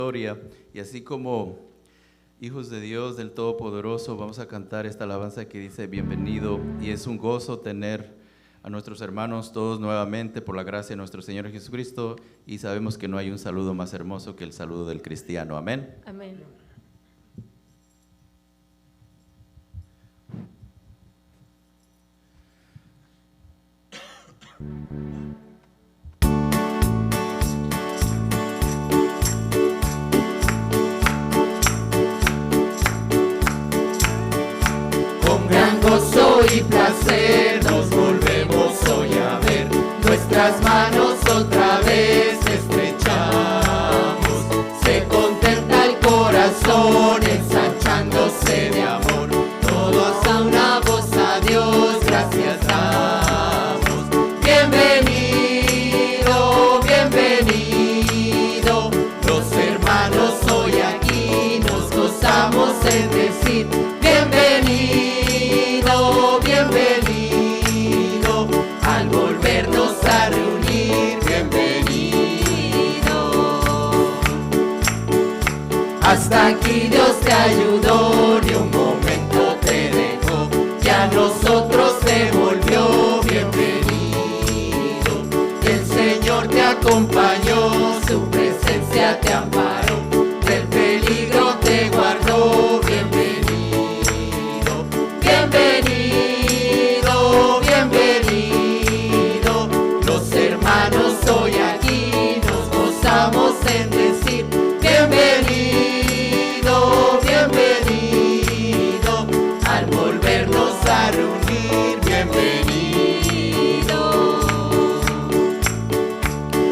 gloria. Y así como hijos de Dios del Todopoderoso, vamos a cantar esta alabanza que dice bienvenido. Y es un gozo tener a nuestros hermanos todos nuevamente por la gracia de nuestro Señor Jesucristo. Y sabemos que no hay un saludo más hermoso que el saludo del cristiano. Amén. Amén. Con gran gozo y placer nos volvemos hoy a ver, nuestras manos otra vez estrechamos, se contenta el corazón ensanchándose de amor, todos a una voz a Dios gracias damos. Bienvenido, bienvenido, los hermanos hoy aquí nos gozamos en decir bienvenido, bienvenido, al volvernos a reunir, bienvenido. Hasta aquí Dios te ayudó, ni un momento te dejó, y a nosotros te volvió, bienvenido. El Señor te acompañó, su presencia te amparó, del peligro te guardó, bienvenido, bienvenido, bienvenido. Los hermanos hoy aquí nos gozamos en decir bienvenido, bienvenido, al volvernos a reunir, bienvenido.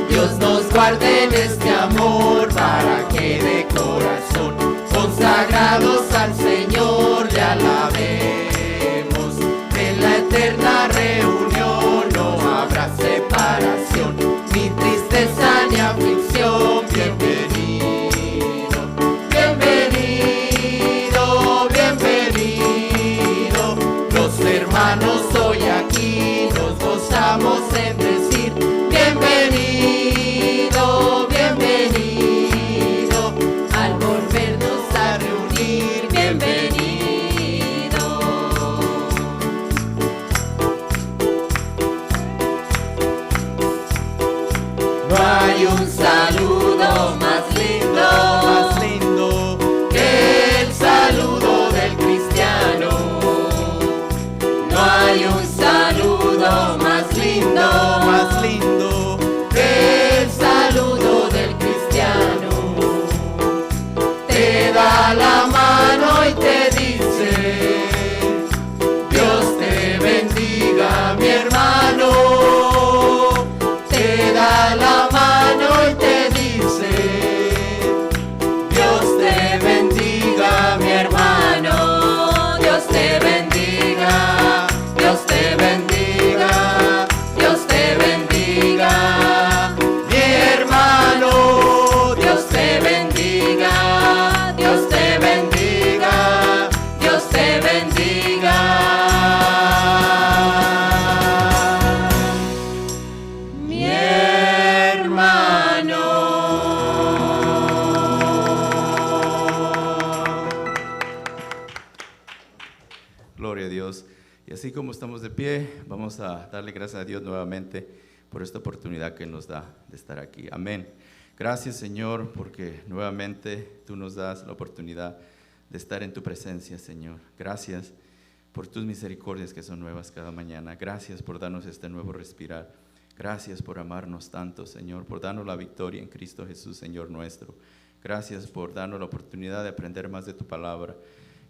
Dios nos guarde en este amor para que de corazón consagrados al Señor le alabemos. En la eterna reunión no habrá separación, ni tristeza ni aflicción. Bienvenido, bienvenido, bienvenido. Los hermanos hoy aquí nos gozamos en decir bienvenido, bienvenido, al volvernos a reunir, bienvenido. No hay un saludo más lindo que el saludo del cristiano. No hay un saludo más lindo que el saludo del cristiano. Te da la mano y te dice Dios te bendiga, mi hermano. Te da la mano y te dice Dios te bendiga, mi hermano. Dios te bendiga, Dios te bendiga, Dios te bendiga, mi hermano. Dios te bendiga, Dios te bendiga, Dios te bendiga, mi hermano. Gloria a Dios. Y así como estamos de pie, vamos a darle gracias a Dios nuevamente por esta oportunidad que nos da de estar aquí. Amén. Gracias, Señor, porque nuevamente tú nos das la oportunidad de estar en tu presencia, Señor. Gracias por tus misericordias que son nuevas cada mañana. Gracias por darnos este nuevo respirar. Gracias por amarnos tanto, Señor, por darnos la victoria en Cristo Jesús, Señor nuestro. Gracias por darnos la oportunidad de aprender más de tu palabra.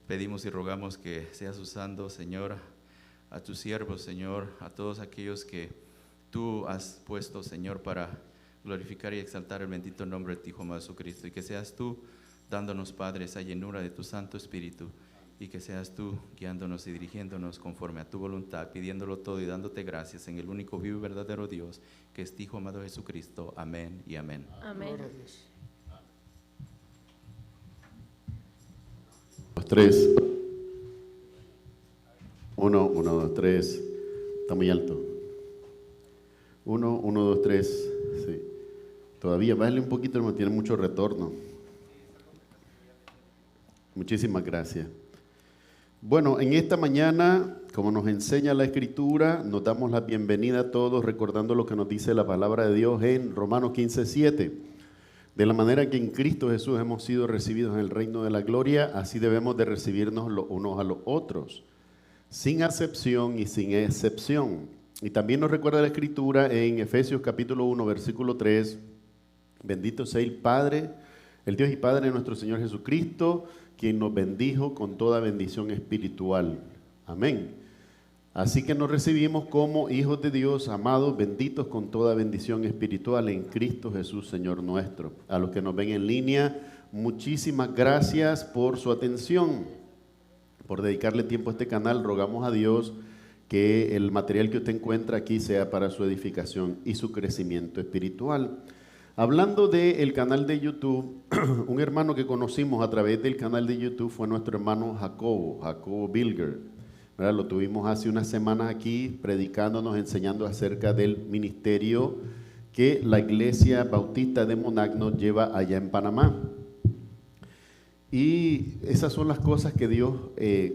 Pedimos y rogamos que seas usando, Señor, a tus siervos, Señor, a todos aquellos que tú has puesto, Señor, para glorificar y exaltar el bendito nombre de tu Hijo amado Jesucristo, y que seas tú dándonos, Padre, esa llenura de tu Santo Espíritu, y que seas tú guiándonos y dirigiéndonos conforme a tu voluntad, pidiéndolo todo y dándote gracias en el único vivo y verdadero Dios, que es tu Hijo amado Jesucristo. Amén y amén. Amén. Los tres. 1, 1, 2, 3. Está muy alto. 1, 1, 2, 3. Sí. Todavía, bájale un poquito, hermano, tiene mucho retorno. Muchísimas gracias. Bueno, en esta mañana, como nos enseña la Escritura, nos damos la bienvenida a todos recordando lo que nos dice la palabra de Dios en Romanos 15:7. De la manera que en Cristo Jesús hemos sido recibidos en el reino de la gloria, así debemos de recibirnos los unos a los otros, sin acepción y sin excepción. Y también nos recuerda la Escritura en Efesios capítulo 1, versículo 3, bendito sea el Padre, el Dios y Padre de nuestro Señor Jesucristo, quien nos bendijo con toda bendición espiritual. Amén. Así que nos recibimos como hijos de Dios, amados, benditos con toda bendición espiritual en Cristo Jesús, Señor nuestro. A los que nos ven en línea, muchísimas gracias por su atención, por dedicarle tiempo a este canal. Rogamos a Dios que el material que usted encuentra aquí sea para su edificación y su crecimiento espiritual. Hablando del canal de YouTube, un hermano que conocimos a través del canal de YouTube fue nuestro hermano Jacobo Bilger. ¿Verdad? Lo tuvimos hace unas semanas aquí predicándonos, enseñando acerca del ministerio que la Iglesia Bautista de Monagno lleva allá en Panamá. Y esas son las cosas que Dios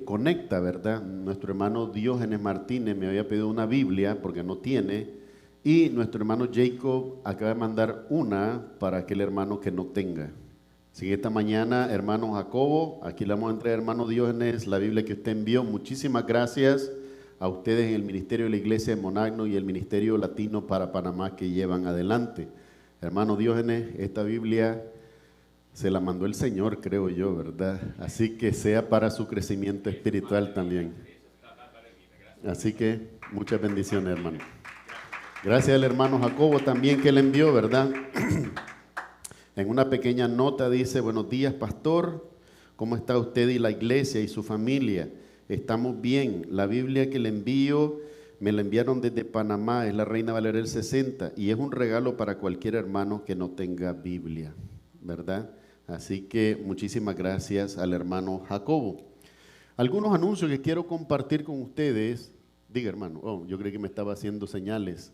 conecta, ¿verdad? Nuestro hermano Diógenes Martínez me había pedido una Biblia porque no tiene. Y nuestro hermano Jacob acaba de mandar una para aquel hermano que no tenga. Así que esta mañana, hermano Jacobo, aquí le vamos a entregar, hermano Diógenes, la Biblia que usted envió. Muchísimas gracias a ustedes en el Ministerio de la Iglesia de Monagno y el Ministerio Latino para Panamá que llevan adelante. Hermano Diógenes, esta Biblia se la mandó el Señor, creo yo, ¿verdad? Así que sea para su crecimiento espiritual también. Así que muchas bendiciones, hermano. Gracias al hermano Jacobo también que le envió, ¿verdad? En una pequeña nota dice, buenos días, pastor, ¿cómo está usted y la iglesia y su familia? Estamos bien. La Biblia que le envío, me la enviaron desde Panamá, es la Reina Valera del 60, y es un regalo para cualquier hermano que no tenga Biblia, ¿verdad? Así que muchísimas gracias al hermano Jacobo. Algunos anuncios que quiero compartir con ustedes. Diga, hermano. Oh, yo creí que me estaba haciendo señales.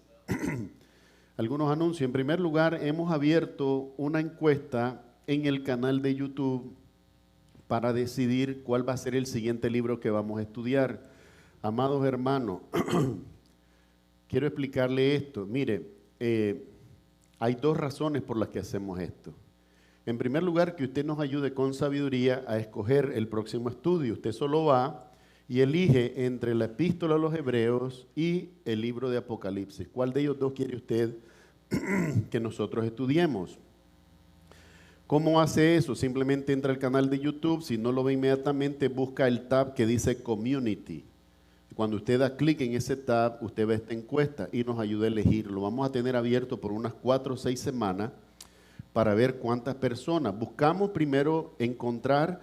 Algunos anuncios. En primer lugar, hemos abierto una encuesta en el canal de YouTube para decidir cuál va a ser el siguiente libro que vamos a estudiar. Amados hermanos, quiero explicarle esto. Mire, hay dos razones por las que hacemos esto. En primer lugar, que usted nos ayude con sabiduría a escoger el próximo estudio. Usted solo va y elige entre la Epístola a los Hebreos y el libro de Apocalipsis. ¿Cuál de ellos dos quiere usted que nosotros estudiemos? ¿Cómo hace eso? Simplemente entra al canal de YouTube. Si no lo ve inmediatamente, busca el tab que dice Community. Cuando usted da clic en ese tab, usted ve esta encuesta y nos ayuda a elegir. Lo vamos a tener abierto por unas 4 o 6 semanas para ver cuántas personas. Buscamos primero encontrar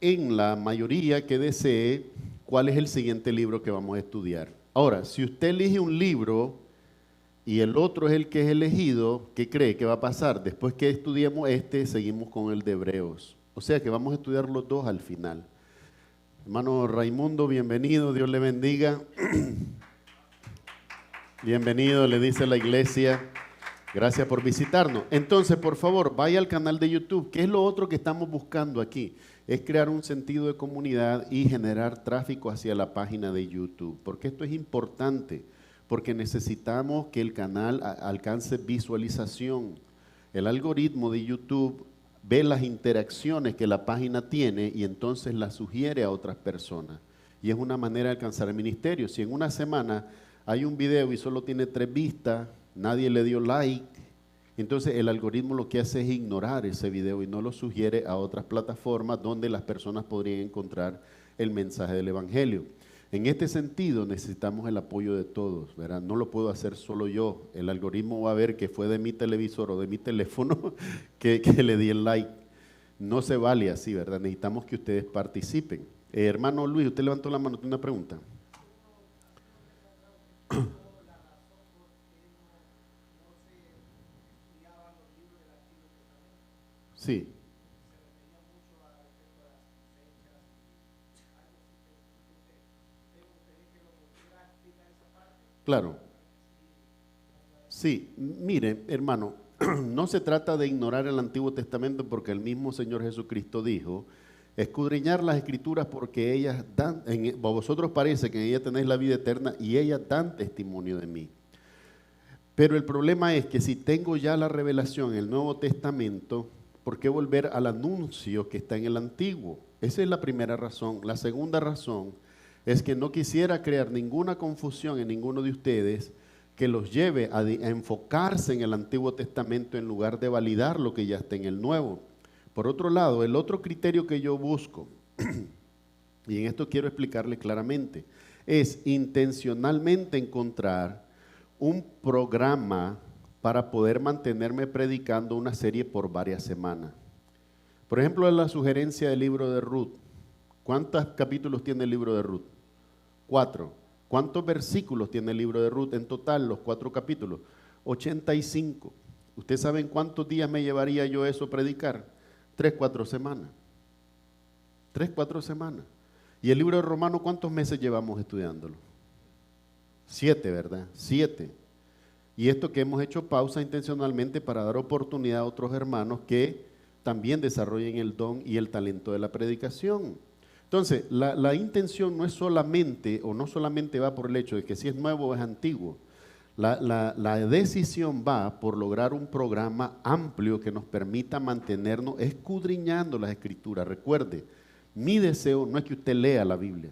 en la mayoría que desee cuál es el siguiente libro que vamos a estudiar. Ahora, si usted elige un libro y el otro es el que es elegido, ¿qué cree que va a pasar? Después que estudiemos este, seguimos con el de Hebreos. O sea que vamos a estudiar los dos al final. Hermano Raimundo, bienvenido, Dios le bendiga. Bienvenido, le dice la iglesia. Gracias por visitarnos. Entonces, por favor, vaya al canal de YouTube. ¿Qué es lo otro que estamos buscando aquí? Es crear un sentido de comunidad y generar tráfico hacia la página de YouTube. Porque esto es importante, porque necesitamos que el canal alcance visualización. El algoritmo de YouTube ve las interacciones que la página tiene y entonces las sugiere a otras personas. Y es una manera de alcanzar el ministerio. Si en una semana hay un video y solo tiene 3 vistas, nadie le dio like, entonces el algoritmo lo que hace es ignorar ese video y no lo sugiere a otras plataformas donde las personas podrían encontrar el mensaje del evangelio. En este sentido necesitamos el apoyo de todos, ¿verdad? No lo puedo hacer solo yo. El algoritmo va a ver que fue de mi televisor o de mi teléfono que le di el like. No se vale así, ¿verdad? Necesitamos que ustedes participen. Hermano Luis, usted levantó la mano, tiene una pregunta. Sí. Claro. Sí, mire, hermano, no se trata de ignorar el Antiguo Testamento porque el mismo Señor Jesucristo dijo Escudriñar las Escrituras porque ellas dan, a vosotros parece que en ellas tenéis la vida eterna y ellas dan testimonio de mí. Pero el problema es que si tengo ya la revelación en el Nuevo Testamento, ¿por qué volver al anuncio que está en el Antiguo? Esa es la primera razón. La segunda razón es que no quisiera crear ninguna confusión en ninguno de ustedes que los lleve a enfocarse en el Antiguo Testamento en lugar de validar lo que ya está en el Nuevo. Por otro lado, el otro criterio que yo busco, y en esto quiero explicarle claramente, es intencionalmente encontrar un programa para poder mantenerme predicando una serie por varias semanas. Por ejemplo, la sugerencia del libro de Ruth. ¿Cuántos capítulos tiene el libro de Ruth? 4. ¿Cuántos versículos tiene el libro de Ruth en total, los 4 capítulos? 85. ¿Ustedes saben cuántos días me llevaría yo eso predicar? 3-4 semanas. 3-4 semanas. ¿Y el libro de Romanos cuántos meses llevamos estudiándolo? 7, ¿verdad? 7. Y esto que hemos hecho pausa intencionalmente para dar oportunidad a otros hermanos que también desarrollen el don y el talento de la predicación. Entonces, la intención no es solamente, o no solamente va por el hecho de que si es nuevo o es antiguo. La decisión va por lograr un programa amplio que nos permita mantenernos escudriñando las Escrituras. Recuerde, mi deseo no es que usted lea la Biblia.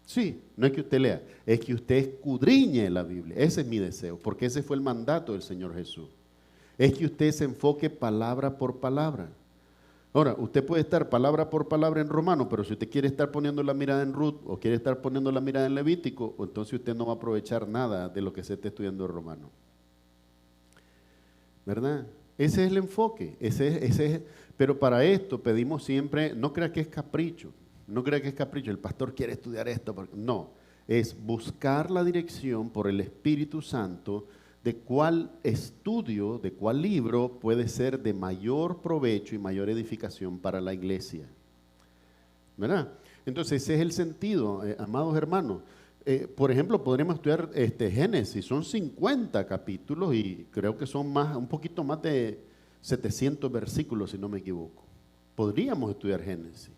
Sí, no es que usted lea, es que usted escudriñe la Biblia. Ese es mi deseo, porque ese fue el mandato del Señor Jesús. Es que usted se enfoque palabra por palabra. Ahora, usted puede estar palabra por palabra en Romano, pero si usted quiere estar poniendo la mirada en Ruth o quiere estar poniendo la mirada en Levítico, entonces usted no va a aprovechar nada de lo que se esté estudiando en Romano. ¿Verdad? Ese es el enfoque. Pero para esto pedimos siempre, no crea que es capricho, no crea que es capricho, el pastor quiere estudiar esto. No, es buscar la dirección por el Espíritu Santo de cuál estudio, de cuál libro puede ser de mayor provecho y mayor edificación para la iglesia. ¿Verdad? Entonces ese es el sentido, amados hermanos. Por ejemplo, podríamos estudiar Génesis, son 50 capítulos y creo que son un poquito más de 700 versículos, si no me equivoco. Podríamos estudiar Génesis.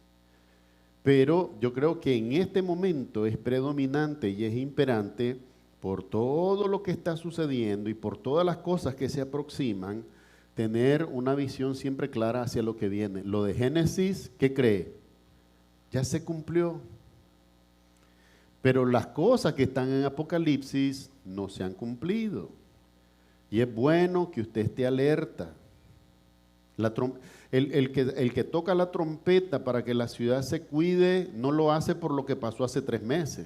Pero yo creo que en este momento es predominante y es imperante por todo lo que está sucediendo y por todas las cosas que se aproximan, tener una visión siempre clara hacia lo que viene. Lo de Génesis, ¿qué cree? Ya se cumplió. Pero las cosas que están en Apocalipsis no se han cumplido. Y es bueno que usted esté alerta. El que toca la trompeta para que la ciudad se cuide, no lo hace por lo que pasó hace 3 meses.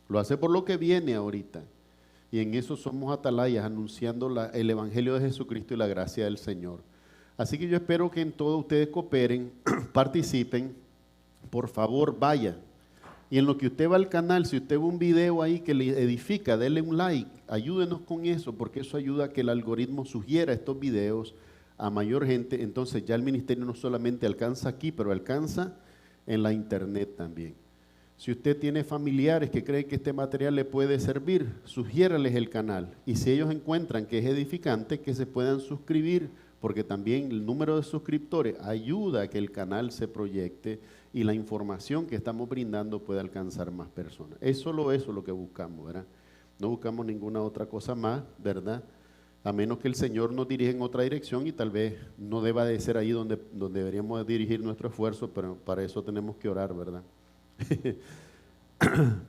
Lo hace por lo que viene ahorita. Y en eso somos atalayas, anunciando el Evangelio de Jesucristo y la gracia del Señor. Así que yo espero que en todo ustedes cooperen, participen. Por favor, vaya. Y en lo que usted va al canal, si usted ve un video ahí que le edifica, denle un like. Ayúdenos con eso, porque eso ayuda a que el algoritmo sugiera estos videos a mayor gente. Entonces ya el ministerio no solamente alcanza aquí, pero alcanza en la internet también. Si usted tiene familiares que creen que este material le puede servir, sugiérales el canal. Y si ellos encuentran que es edificante, que se puedan suscribir, porque también el número de suscriptores ayuda a que el canal se proyecte y la información que estamos brindando pueda alcanzar más personas. Es solo eso lo que buscamos, ¿verdad? No buscamos ninguna otra cosa más, ¿verdad? A menos que el Señor nos dirija en otra dirección y tal vez no deba de ser ahí donde deberíamos dirigir nuestro esfuerzo, pero para eso tenemos que orar, ¿verdad?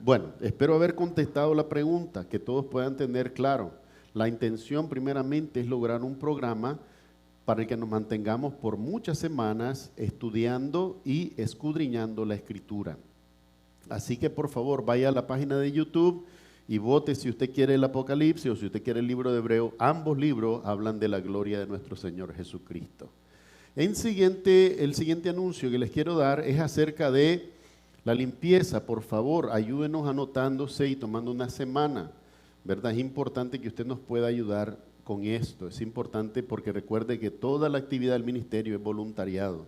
Bueno, espero haber contestado la pregunta, que todos puedan tener claro. La intención primeramente es lograr un programa para el que nos mantengamos por muchas semanas estudiando y escudriñando la Escritura. Así que por favor vaya a la página de YouTube y vote si usted quiere el Apocalipsis o si usted quiere el libro de Hebreo. Ambos libros hablan de la gloria de nuestro Señor Jesucristo. El siguiente anuncio que les quiero dar es acerca de la limpieza. Por favor, ayúdenos anotándose y tomando una semana, ¿verdad? Es importante que usted nos pueda ayudar con esto. Es importante porque recuerde que toda la actividad del ministerio es voluntariado.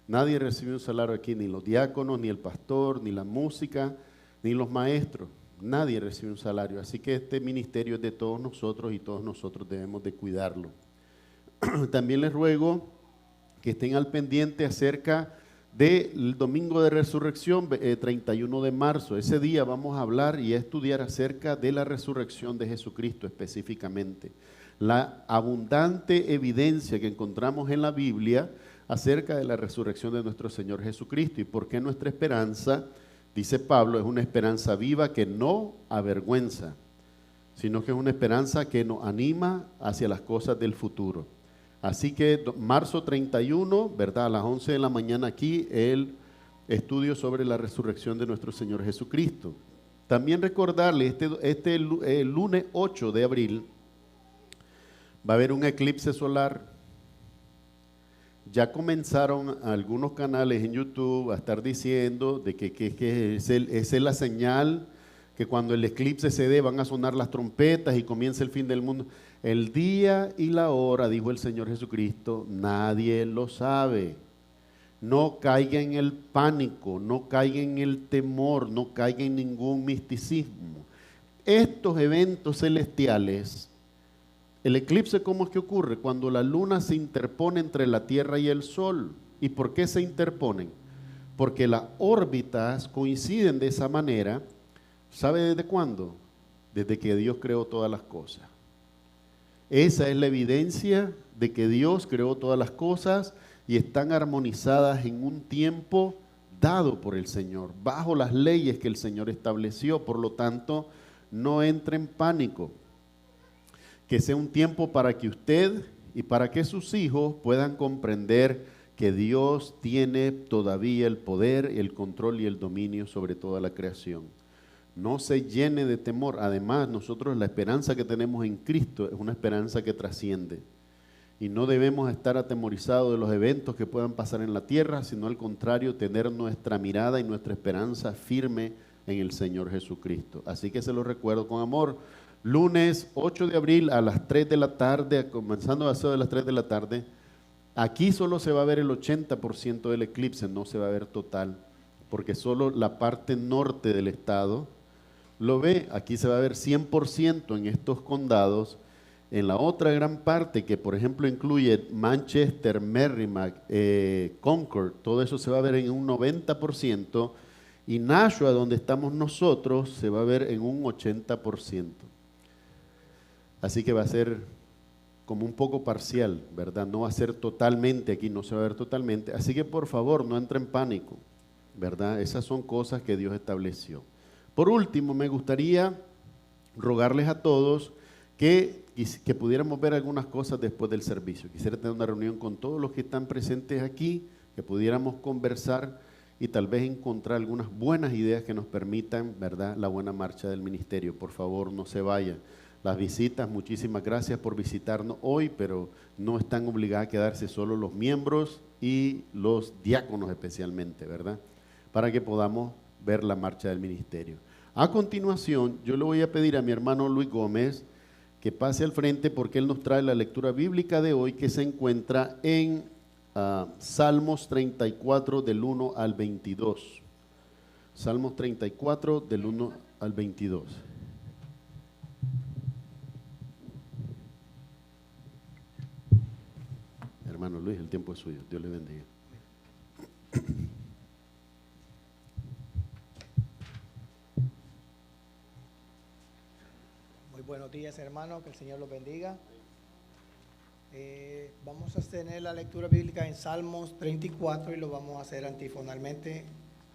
Nadie recibe un salario aquí, ni los diáconos, ni el pastor, ni la música, ni los maestros. Nadie recibe un salario. Así que este ministerio es de todos nosotros y todos nosotros debemos de cuidarlo. También les ruego que estén al pendiente acerca del domingo de resurrección, 31 de marzo. Ese día vamos a hablar y a estudiar acerca de la resurrección de Jesucristo específicamente. La abundante evidencia que encontramos en la Biblia acerca de la resurrección de nuestro Señor Jesucristo y por qué nuestra esperanza, dice Pablo, es una esperanza viva que no avergüenza, sino que es una esperanza que nos anima hacia las cosas del futuro. Así que marzo 31, ¿verdad? A las 11 de la mañana aquí, el estudio sobre la resurrección de nuestro Señor Jesucristo. También recordarle, el lunes 8 de abril va a haber un eclipse solar. Ya comenzaron algunos canales en YouTube a estar diciendo de que esa es la señal, que cuando el eclipse se dé van a sonar las trompetas y comienza el fin del mundo. El día y la hora, dijo el Señor Jesucristo, nadie lo sabe. No caiga en el pánico, no caiga en el temor, no caiga en ningún misticismo. Estos eventos celestiales, el eclipse, ¿cómo es que ocurre? Cuando la luna se interpone entre la Tierra y el Sol. ¿Y por qué se interponen? Porque las órbitas coinciden de esa manera. ¿Sabe desde cuándo? Desde que Dios creó todas las cosas. Esa es la evidencia de que Dios creó todas las cosas y están armonizadas en un tiempo dado por el Señor, bajo las leyes que el Señor estableció. Por lo tanto, no entre en pánico. Que sea un tiempo para que usted y para que sus hijos puedan comprender que Dios tiene todavía el poder, el control y el dominio sobre toda la creación. No se llene de temor. Además, nosotros la esperanza que tenemos en Cristo es una esperanza que trasciende. Y no debemos estar atemorizados de los eventos que puedan pasar en la tierra, sino al contrario, tener nuestra mirada y nuestra esperanza firme en el Señor Jesucristo. Así que se lo recuerdo con amor. Lunes 8 de abril a las 3 de la tarde, comenzando a eso de las 3 de la tarde, aquí solo se va a ver el 80% del eclipse, no se va a ver total, porque solo la parte norte del estado lo ve. Aquí se va a ver 100% en estos condados. En la otra gran parte, que por ejemplo incluye Manchester, Merrimack, Concord, todo eso se va a ver en un 90%, y Nashua, donde estamos nosotros, se va a ver en un 80%. Así que va a ser como un poco parcial, ¿verdad? No va a ser totalmente, aquí no se va a ver totalmente. Así que por favor, no entre en pánico, ¿verdad? Esas son cosas que Dios estableció. Por último, me gustaría rogarles a todos que pudiéramos ver algunas cosas después del servicio. Quisiera tener una reunión con todos los que están presentes aquí, que pudiéramos conversar y tal vez encontrar algunas buenas ideas que nos permitan, ¿verdad?, la buena marcha del ministerio. Por favor, no se vayan. Las visitas, muchísimas gracias por visitarnos hoy, pero no están obligados a quedarse solo los miembros y los diáconos especialmente, ¿verdad?, para que podamos ver la marcha del ministerio. A continuación, yo le voy a pedir a mi hermano Luis Gómez que pase al frente porque él nos trae la lectura bíblica de hoy, que se encuentra en Salmos 34 del 1 al 22. Salmos 34 del 1 al 22. Hermano Luis, el tiempo es suyo. Dios le bendiga. Buenos días, hermanos, que el Señor los bendiga. Vamos a tener la lectura bíblica en Salmos 34 y lo vamos a hacer antifonalmente,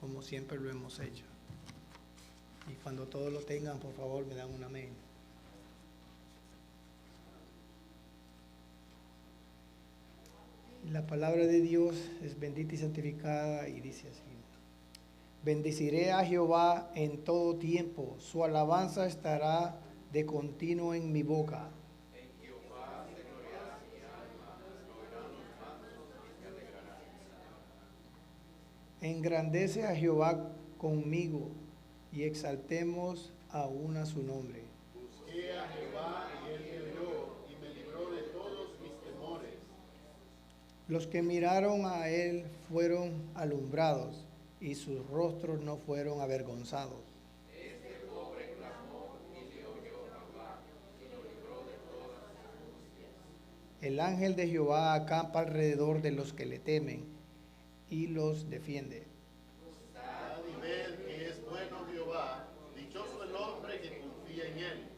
como siempre lo hemos hecho. Y cuando todos lo tengan, por favor, me dan un amén. La palabra de Dios es bendita y santificada y dice así: bendeciré a Jehová en todo tiempo, su alabanza estará de continuo en mi boca. En Jehová se gloriará mi alma, lo oirán los mansos y se alegrarán. Engrandece a Jehová conmigo y exaltemos aún a su nombre. Busqué a Jehová y él me oyó y me libró de todos mis temores. Los que miraron a él fueron alumbrados y sus rostros no fueron avergonzados. El ángel de Jehová acampa alrededor de los que le temen y los defiende. Gustad y ved que es bueno Jehová, dichoso el hombre que confía en él.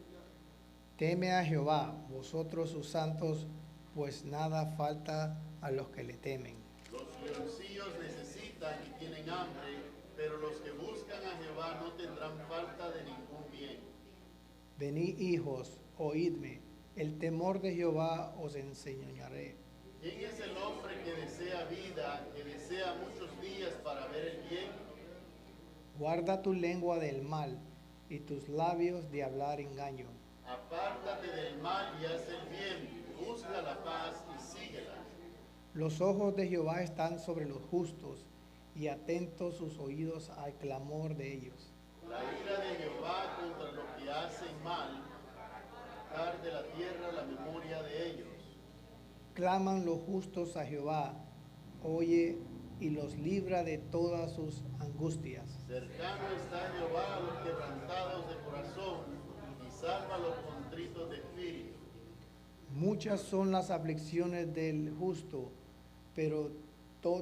Teme a Jehová, vosotros sus santos, pues nada falta a los que le temen. Los leoncillos necesitan y tienen hambre, pero los que buscan a Jehová no tendrán falta de ningún bien. Venid, hijos, oídme, el temor de Jehová os enseñaré. ¿Quién es el hombre que desea vida, que desea muchos días para ver el bien? Guarda tu lengua del mal y tus labios de hablar engaño. Apártate del mal y haz el bien, busca la paz y síguela. Los ojos de Jehová están sobre los justos y atentos sus oídos al clamor de ellos. La ira de Jehová contra los que hacen mal, sacar de la tierra la memoria de ellos. Claman los justos a Jehová, oye y los libra de todas sus angustias. Cercano está Jehová a los quebrantados de corazón y salva a los contritos de espíritu. Muchas son las aflicciones del justo, pero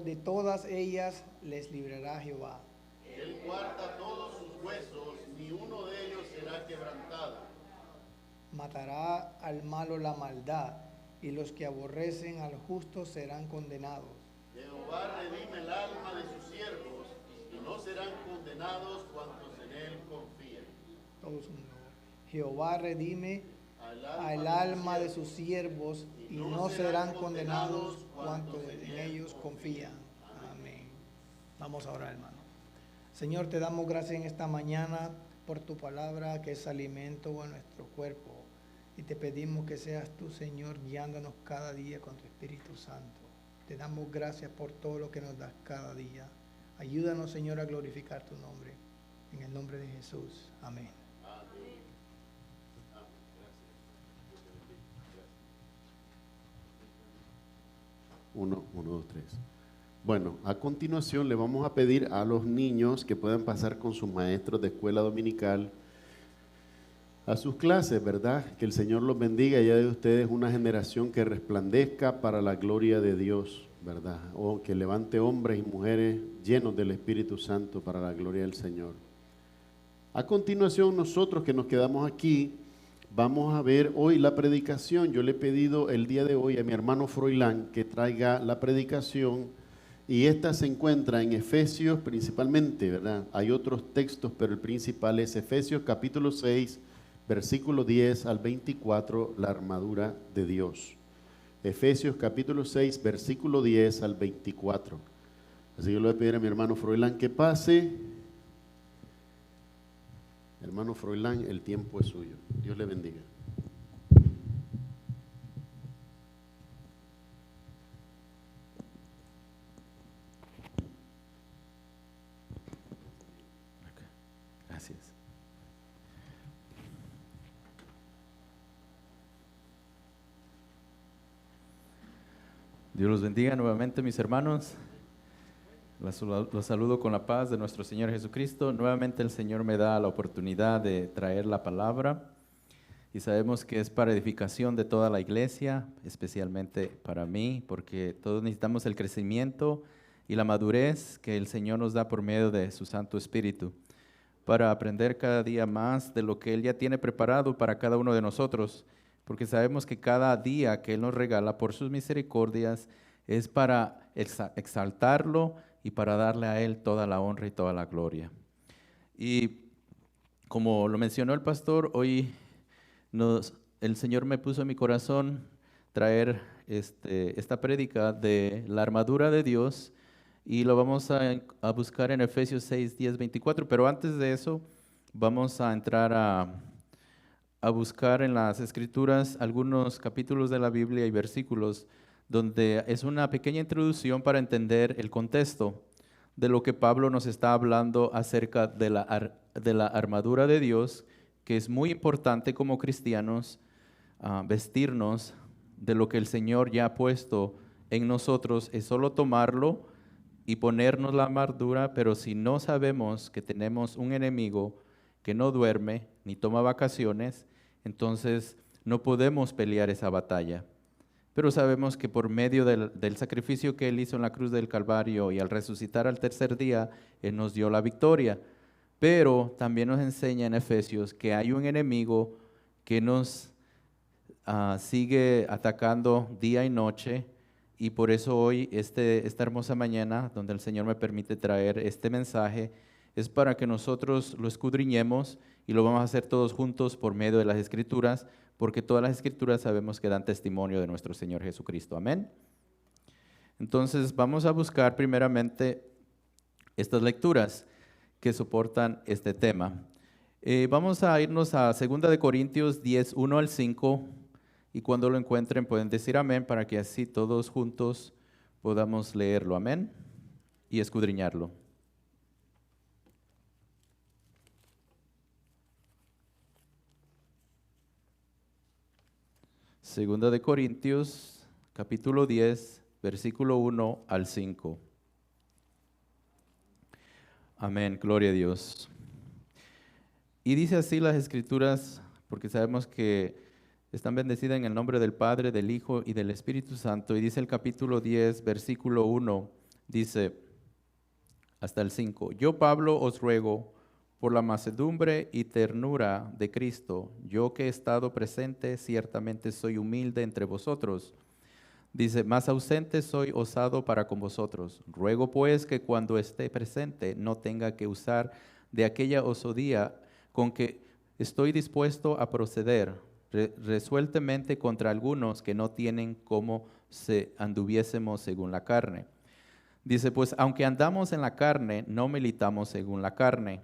de todas ellas les librará Jehová. Él guarda todos sus huesos, ni uno de ellos será quebrantado. Matará al malo la maldad, y los que aborrecen al justo serán condenados. Jehová redime el alma de sus siervos, y no serán condenados cuantos en él confían. Todos unidos. Jehová redime al alma de sus siervos, y no serán condenados cuantos en ellos confían. Amén. Vamos a orar, hermano. Señor, te damos gracias en esta mañana por tu palabra que es alimento a nuestro cuerpo. Y te pedimos que seas tú, Señor, guiándonos cada día con tu Espíritu Santo. Te damos gracias por todo lo que nos das cada día. Ayúdanos, Señor, a glorificar tu nombre. En el nombre de Jesús. Amén. Uno, dos, tres. Bueno, a continuación le vamos a pedir a los niños que puedan pasar con sus maestros de escuela dominical a sus clases, ¿verdad? Que el Señor los bendiga y haga de ustedes una generación que resplandezca para la gloria de Dios, ¿verdad? O que levante hombres y mujeres llenos del Espíritu Santo para la gloria del Señor. A continuación, nosotros que nos quedamos aquí, vamos a ver hoy la predicación. Yo le he pedido el día de hoy a mi hermano Froilán que traiga la predicación y esta se encuentra en Efesios principalmente, ¿verdad? Hay otros textos, pero el principal es Efesios capítulo 6, versículo 10 al 24, la armadura de Dios. Efesios capítulo 6, versículo 10 al 24. Así que le voy a pedir a mi hermano Froilán que pase. Hermano Froilán, el tiempo es suyo. Dios le bendiga. Gracias. Dios los bendiga nuevamente, mis hermanos. Los saludo con la paz de nuestro Señor Jesucristo. Nuevamente el Señor me da la oportunidad de traer la palabra y sabemos que es para edificación de toda la iglesia, especialmente para mí, porque todos necesitamos el crecimiento y la madurez que el Señor nos da por medio de su Santo Espíritu, para aprender cada día más de lo que Él ya tiene preparado para cada uno de nosotros, porque sabemos que cada día que Él nos regala por sus misericordias es para exaltarlo y para darle a Él toda la honra y toda la gloria. Y como lo mencionó el pastor, hoy el Señor me puso en mi corazón traer esta prédica de la armadura de Dios, y lo vamos a buscar en Efesios 6, 10, 24, pero antes de eso vamos a entrar a buscar en las Escrituras algunos capítulos de la Biblia y versículos donde es una pequeña introducción para entender el contexto de lo que Pablo nos está hablando acerca de la armadura de Dios, que es muy importante como cristianos vestirnos de lo que el Señor ya ha puesto en nosotros. Es solo tomarlo y ponernos la armadura, pero si no sabemos que tenemos un enemigo que no duerme ni toma vacaciones, entonces no podemos pelear esa batalla. pero sabemos que por medio del sacrificio que Él hizo en la cruz del Calvario y al resucitar al tercer día, Él nos dio la victoria. Pero también nos enseña en Efesios que hay un enemigo que nos sigue atacando día y noche, y por eso hoy, esta hermosa mañana, donde el Señor me permite traer este mensaje, es para que nosotros lo escudriñemos, y lo vamos a hacer todos juntos por medio de las Escrituras, porque todas las Escrituras sabemos que dan testimonio de nuestro Señor Jesucristo. Amén. Entonces vamos a buscar primeramente estas lecturas que soportan este tema. Vamos a irnos a 2 de Corintios 10, 1 al 5, y cuando lo encuentren pueden decir amén, para que así todos juntos podamos leerlo, amén, y escudriñarlo. Segunda de Corintios, capítulo 10, versículo 1 al 5. Amén, gloria a Dios. Y dice así las Escrituras, porque sabemos que están bendecidas en el nombre del Padre, del Hijo y del Espíritu Santo. Y dice el capítulo 10, versículo 1, dice hasta el 5. Yo, Pablo, os ruego por la mansedumbre y ternura de Cristo, yo que he estado presente, ciertamente soy humilde entre vosotros. Dice, más ausente soy osado para con vosotros. Ruego pues que cuando esté presente no tenga que usar de aquella osadía con que estoy dispuesto a proceder resueltamente contra algunos que no tienen como si anduviésemos según la carne. Dice, pues aunque andamos en la carne, no militamos según la carne,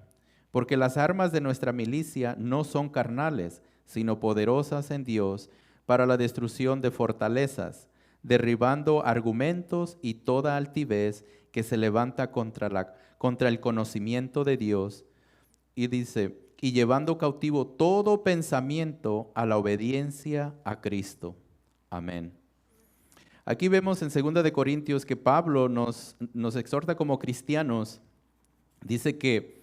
porque las armas de nuestra milicia no son carnales, sino poderosas en Dios para la destrucción de fortalezas, derribando argumentos y toda altivez que se levanta contra el conocimiento de Dios. Y dice, y llevando cautivo todo pensamiento a la obediencia a Cristo. Amén. Aquí vemos en 2 de Corintios que Pablo nos exhorta como cristianos. Dice que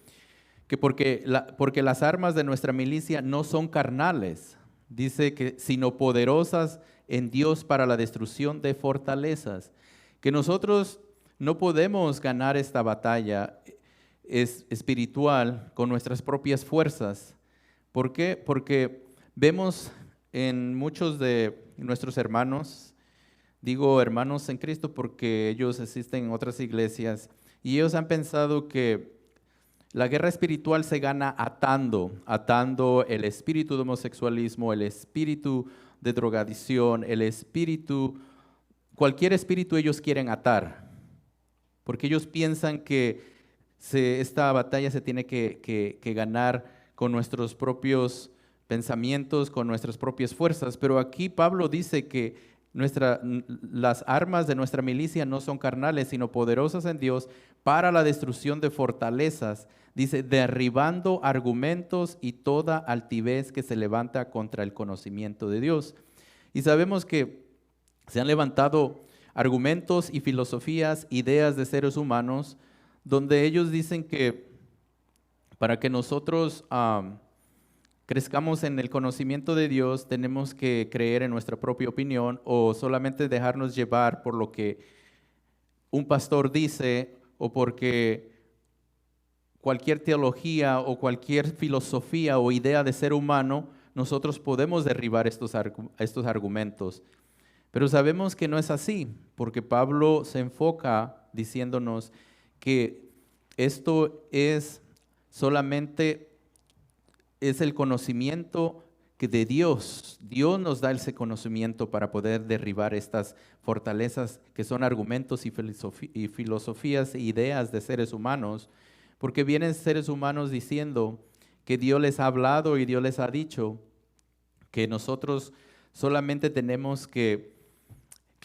porque las armas de nuestra milicia no son carnales, dice que sino poderosas en Dios para la destrucción de fortalezas. Que nosotros no podemos ganar esta batalla espiritual con nuestras propias fuerzas. ¿Por qué? Porque vemos en muchos de nuestros hermanos, digo hermanos en Cristo porque ellos asisten en otras iglesias, y ellos han pensado que la guerra espiritual se gana atando el espíritu de homosexualismo, el espíritu de drogadicción, cualquier espíritu ellos quieren atar, porque ellos piensan que esta batalla se tiene que ganar con nuestros propios pensamientos, con nuestras propias fuerzas. Pero aquí Pablo dice que las armas de nuestra milicia no son carnales, sino poderosas en Dios para la destrucción de fortalezas. Dice, derribando argumentos y toda altivez que se levanta contra el conocimiento de Dios. Y sabemos que se han levantado argumentos y filosofías, ideas de seres humanos, donde ellos dicen que para que nosotros crezcamos en el conocimiento de Dios, tenemos que creer en nuestra propia opinión o solamente dejarnos llevar por lo que un pastor dice, o porque cualquier teología o cualquier filosofía o idea de ser humano, nosotros podemos derribar estos argumentos. Pero sabemos que no es así, porque Pablo se enfoca diciéndonos que esto es solamente el conocimiento que de Dios. Dios nos da ese conocimiento para poder derribar estas fortalezas que son argumentos y filosofías e ideas de seres humanos, porque vienen seres humanos diciendo que Dios les ha hablado y Dios les ha dicho que nosotros solamente tenemos que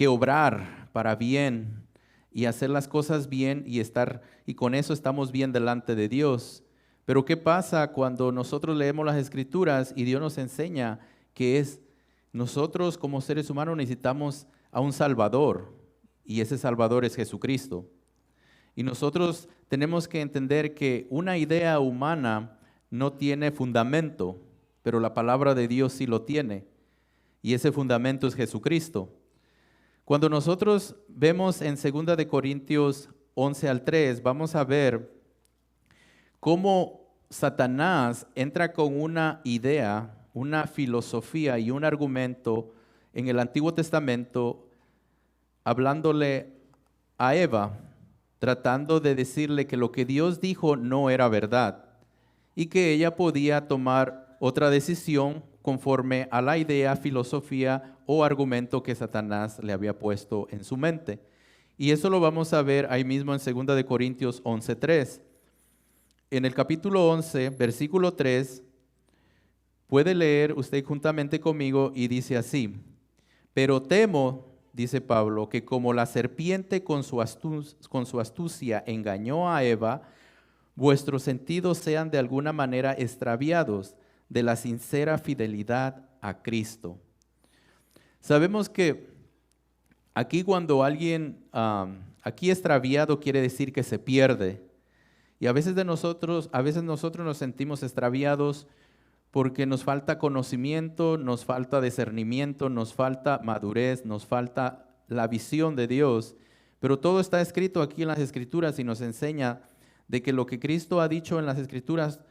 obrar para bien y hacer las cosas bien y con eso estamos bien delante de Dios. Pero ¿qué pasa cuando nosotros leemos las Escrituras y Dios nos enseña que nosotros como seres humanos necesitamos a un Salvador, y ese Salvador es Jesucristo? Y nosotros tenemos que entender que una idea humana no tiene fundamento, pero la palabra de Dios sí lo tiene, y ese fundamento es Jesucristo. Cuando nosotros vemos en 2 de Corintios 11 al 3, vamos a ver cómo Satanás entra con una idea, una filosofía y un argumento en el Antiguo Testamento, hablándole a Eva, tratando de decirle que lo que Dios dijo no era verdad y que ella podía tomar otra decisión conforme a la idea, filosofía o argumento que Satanás le había puesto en su mente. Y eso lo vamos a ver ahí mismo en 2 de Corintios 11:3. En el capítulo 11, versículo 3, puede leer usted juntamente conmigo y dice así: pero temo, dice Pablo, que como la serpiente con su astucia engañó a Eva, vuestros sentidos sean de alguna manera extraviados de la sincera fidelidad a Cristo. Sabemos que aquí cuando alguien, aquí extraviado quiere decir que se pierde. Y a veces nosotros nos sentimos extraviados porque nos falta conocimiento, nos falta discernimiento, nos falta madurez, nos falta la visión de Dios. Pero todo está escrito aquí en las Escrituras y nos enseña de que lo que Cristo ha dicho en las Escrituras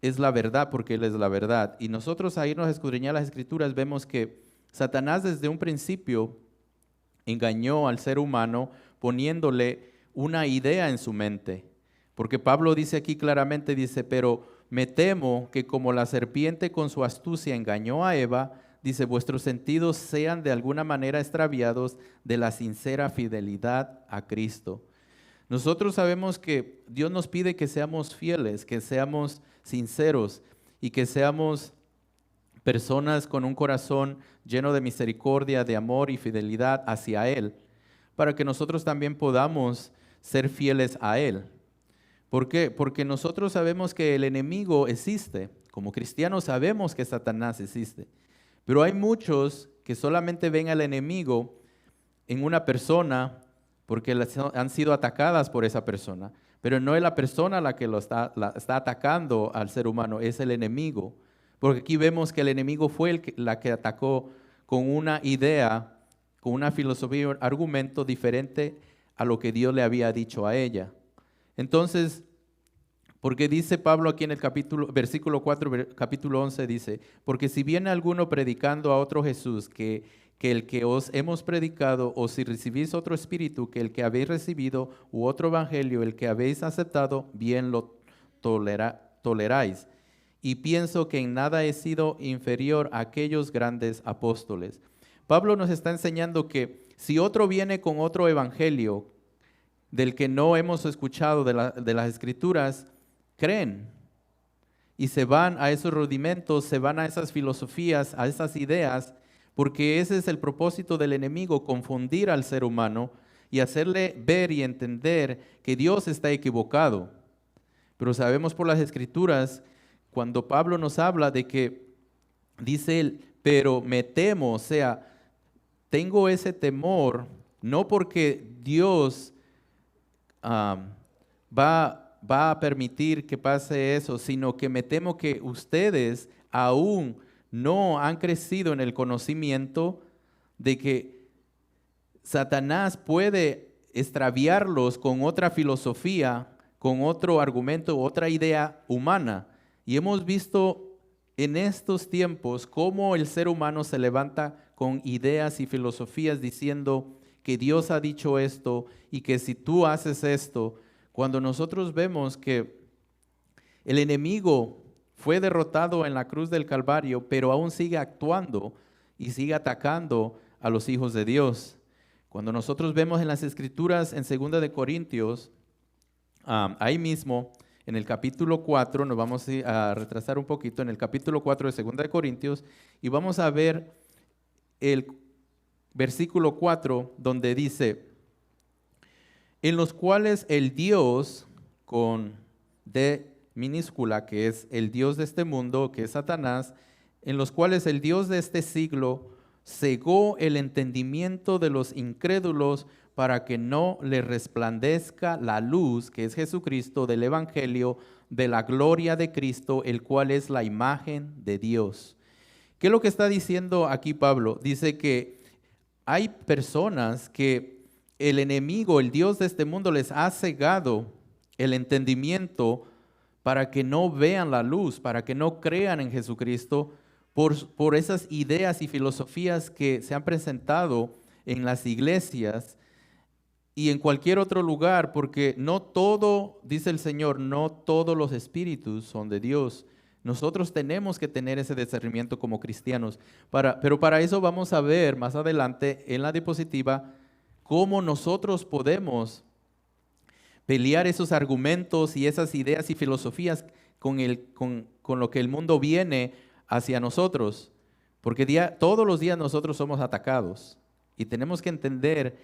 es la verdad, porque Él es la verdad. Y nosotros a irnos a escudriñar las Escrituras vemos que Satanás desde un principio engañó al ser humano poniéndole una idea en su mente. Porque Pablo dice aquí claramente, dice, pero me temo que como la serpiente con su astucia engañó a Eva, dice, vuestros sentidos sean de alguna manera extraviados de la sincera fidelidad a Cristo. Nosotros sabemos que Dios nos pide que seamos fieles, que seamos sinceros y que seamos personas con un corazón lleno de misericordia, de amor y fidelidad hacia Él, para que nosotros también podamos ser fieles a Él. ¿Por qué? Porque nosotros sabemos que el enemigo existe. Como cristianos sabemos que Satanás existe. Pero hay muchos que solamente ven al enemigo en una persona porque han sido atacadas por esa persona. Pero no es la persona la que está atacando al ser humano, es el enemigo. Porque aquí vemos que el enemigo fue la que atacó con una idea, con una filosofía, un argumento diferente a lo que Dios le había dicho a ella. Entonces, porque dice Pablo aquí en el versículo 4, capítulo 11, dice, porque si viene alguno predicando a otro Jesús que el que os hemos predicado, o si recibís otro espíritu que el que habéis recibido, u otro evangelio, el que habéis aceptado, bien lo toleráis. Y pienso que en nada he sido inferior a aquellos grandes apóstoles. Pablo nos está enseñando que si otro viene con otro evangelio del que no hemos escuchado de las Escrituras, creen y se van a esos rudimentos, se van a esas filosofías, a esas ideas, porque ese es el propósito del enemigo, confundir al ser humano y hacerle ver y entender que Dios está equivocado. Pero sabemos por las Escrituras, cuando Pablo nos habla de que, dice él, pero me temo, o sea, tengo ese temor, no porque Dios va a permitir que pase eso, sino que me temo que ustedes aún no han crecido en el conocimiento de que Satanás puede extraviarlos con otra filosofía, con otro argumento, otra idea humana. Y hemos visto en estos tiempos cómo el ser humano se levanta con ideas y filosofías diciendo que Dios ha dicho esto y que si tú haces esto, cuando nosotros vemos que el enemigo fue derrotado en la cruz del Calvario, pero aún sigue actuando y sigue atacando a los hijos de Dios. Cuando nosotros vemos en las Escrituras en 2 de Corintios, ahí mismo en el capítulo 4, nos vamos a retrasar un poquito, en el capítulo 4 de 2 de Corintios, y vamos a ver el versículo 4, donde dice, en los cuales el Dios, con D minúscula, que es el Dios de este mundo, que es Satanás, en los cuales el Dios de este siglo cegó el entendimiento de los incrédulos para que no les resplandezca la luz, que es Jesucristo, del Evangelio, de la gloria de Cristo, el cual es la imagen de Dios. ¿Qué es lo que está diciendo aquí Pablo? Dice que hay personas que el enemigo, el Dios de este mundo, les ha cegado el entendimiento para que no vean la luz, para que no crean en Jesucristo, por esas ideas y filosofías que se han presentado en las iglesias y en cualquier otro lugar, porque no todo, dice el Señor, no todos los espíritus son de Dios. Nosotros tenemos que tener ese discernimiento como cristianos, pero para eso vamos a ver más adelante en la diapositiva cómo nosotros podemos pelear esos argumentos y esas ideas y filosofías con lo que el mundo viene hacia nosotros, porque todos los días nosotros somos atacados y tenemos que entender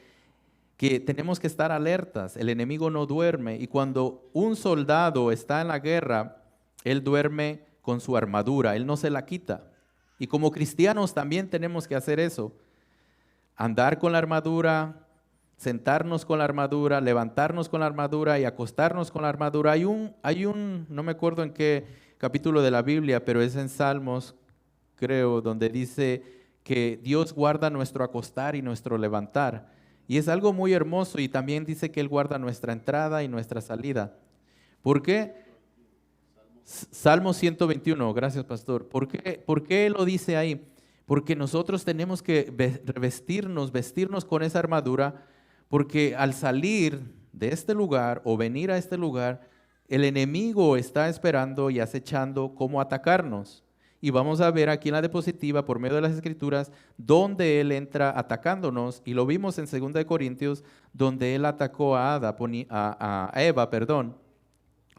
que tenemos que estar alertas. El enemigo no duerme, y cuando un soldado está en la guerra, él duerme con su armadura, él no se la quita. Y como cristianos también tenemos que hacer eso, andar con la armadura, sentarnos con la armadura, levantarnos con la armadura y acostarnos con la armadura. Hay un, no me acuerdo en qué capítulo de la Biblia, pero es en Salmos, creo, donde dice que Dios guarda nuestro acostar y nuestro levantar. Y es algo muy hermoso, y también dice que Él guarda nuestra entrada y nuestra salida. ¿Por qué? Salmo 121, gracias pastor. ¿Por qué lo dice ahí? Porque nosotros tenemos que vestirnos con esa armadura, porque al salir de este lugar o venir a este lugar, el enemigo está esperando y acechando cómo atacarnos. Y vamos a ver aquí en la diapositiva, por medio de las Escrituras, donde él entra atacándonos. Y lo vimos en 2 Corintios, donde él atacó a Eva,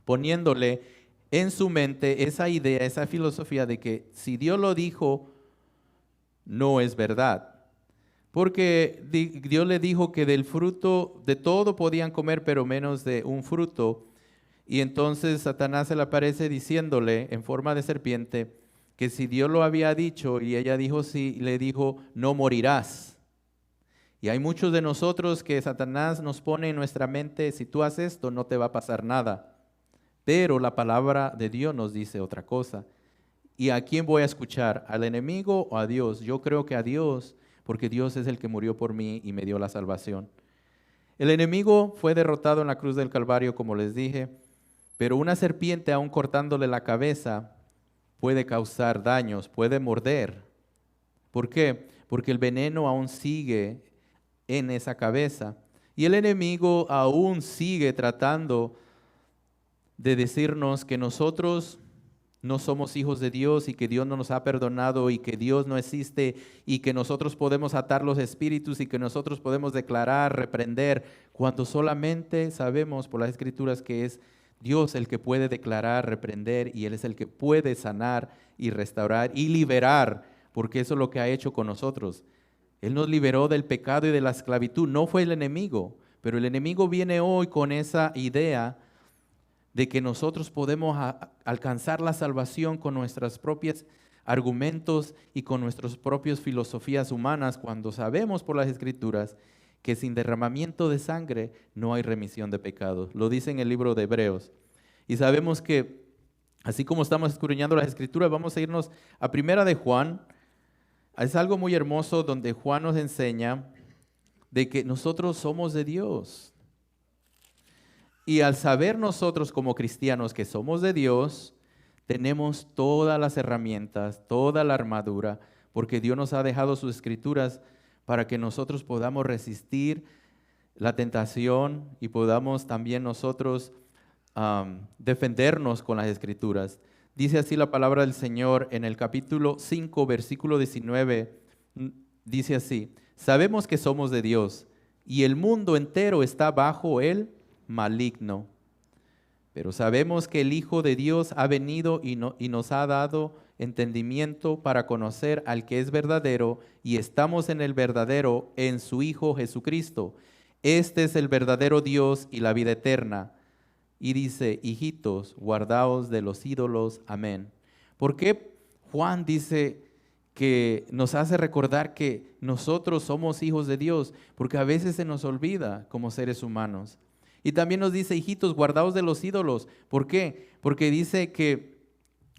poniéndole en su mente esa idea, esa filosofía de que si Dios lo dijo, no es verdad. Porque Dios le dijo que del fruto, de todo podían comer, pero menos de un fruto. Y entonces Satanás se le aparece diciéndole en forma de serpiente que si Dios lo había dicho y ella dijo sí, le dijo no morirás. Y hay muchos de nosotros que Satanás nos pone en nuestra mente, si tú haces esto no te va a pasar nada. Pero la palabra de Dios nos dice otra cosa. ¿Y a quién voy a escuchar? ¿Al enemigo o a Dios? Yo creo que a Dios, porque Dios es el que murió por mí y me dio la salvación. El enemigo fue derrotado en la cruz del Calvario, como les dije, pero una serpiente, aún cortándole la cabeza, puede causar daños, puede morder. ¿Por qué? Porque el veneno aún sigue en esa cabeza. Y el enemigo aún sigue tratando de decirnos que nosotros no somos hijos de Dios y que Dios no nos ha perdonado y que Dios no existe y que nosotros podemos atar los espíritus y que nosotros podemos declarar, reprender, cuando solamente sabemos por las Escrituras que es Dios el que puede declarar, reprender, y Él es el que puede sanar y restaurar y liberar, porque eso es lo que ha hecho con nosotros. Él nos liberó del pecado y de la esclavitud, no fue el enemigo, pero el enemigo viene hoy con esa idea de que nosotros podemos alcanzar la salvación con nuestros propios argumentos y con nuestras propias filosofías humanas, cuando sabemos por las Escrituras que sin derramamiento de sangre no hay remisión de pecados. Lo dice en el libro de Hebreos. Y sabemos que, así como estamos escudriñando las Escrituras, vamos a irnos a 1 de Juan. Es algo muy hermoso donde Juan nos enseña de que nosotros somos de Dios. Y al saber nosotros como cristianos que somos de Dios, tenemos todas las herramientas, toda la armadura, porque Dios nos ha dejado sus Escrituras para que nosotros podamos resistir la tentación y podamos también nosotros defendernos con las Escrituras. Dice así la palabra del Señor en el capítulo 5, versículo 19, dice así: sabemos que somos de Dios y el mundo entero está bajo el maligno, pero sabemos que el Hijo de Dios ha venido y nos ha dado entendimiento para conocer al que es verdadero, y estamos en el verdadero, en su Hijo Jesucristo. Este es el verdadero Dios y la vida eterna. Y dice: hijitos, guardaos de los ídolos. Amén. ¿Por qué Juan dice que nos hace recordar que nosotros somos hijos de Dios? Porque a veces se nos olvida como seres humanos. Y también nos dice: hijitos, guardaos de los ídolos. ¿Por qué? Porque dice que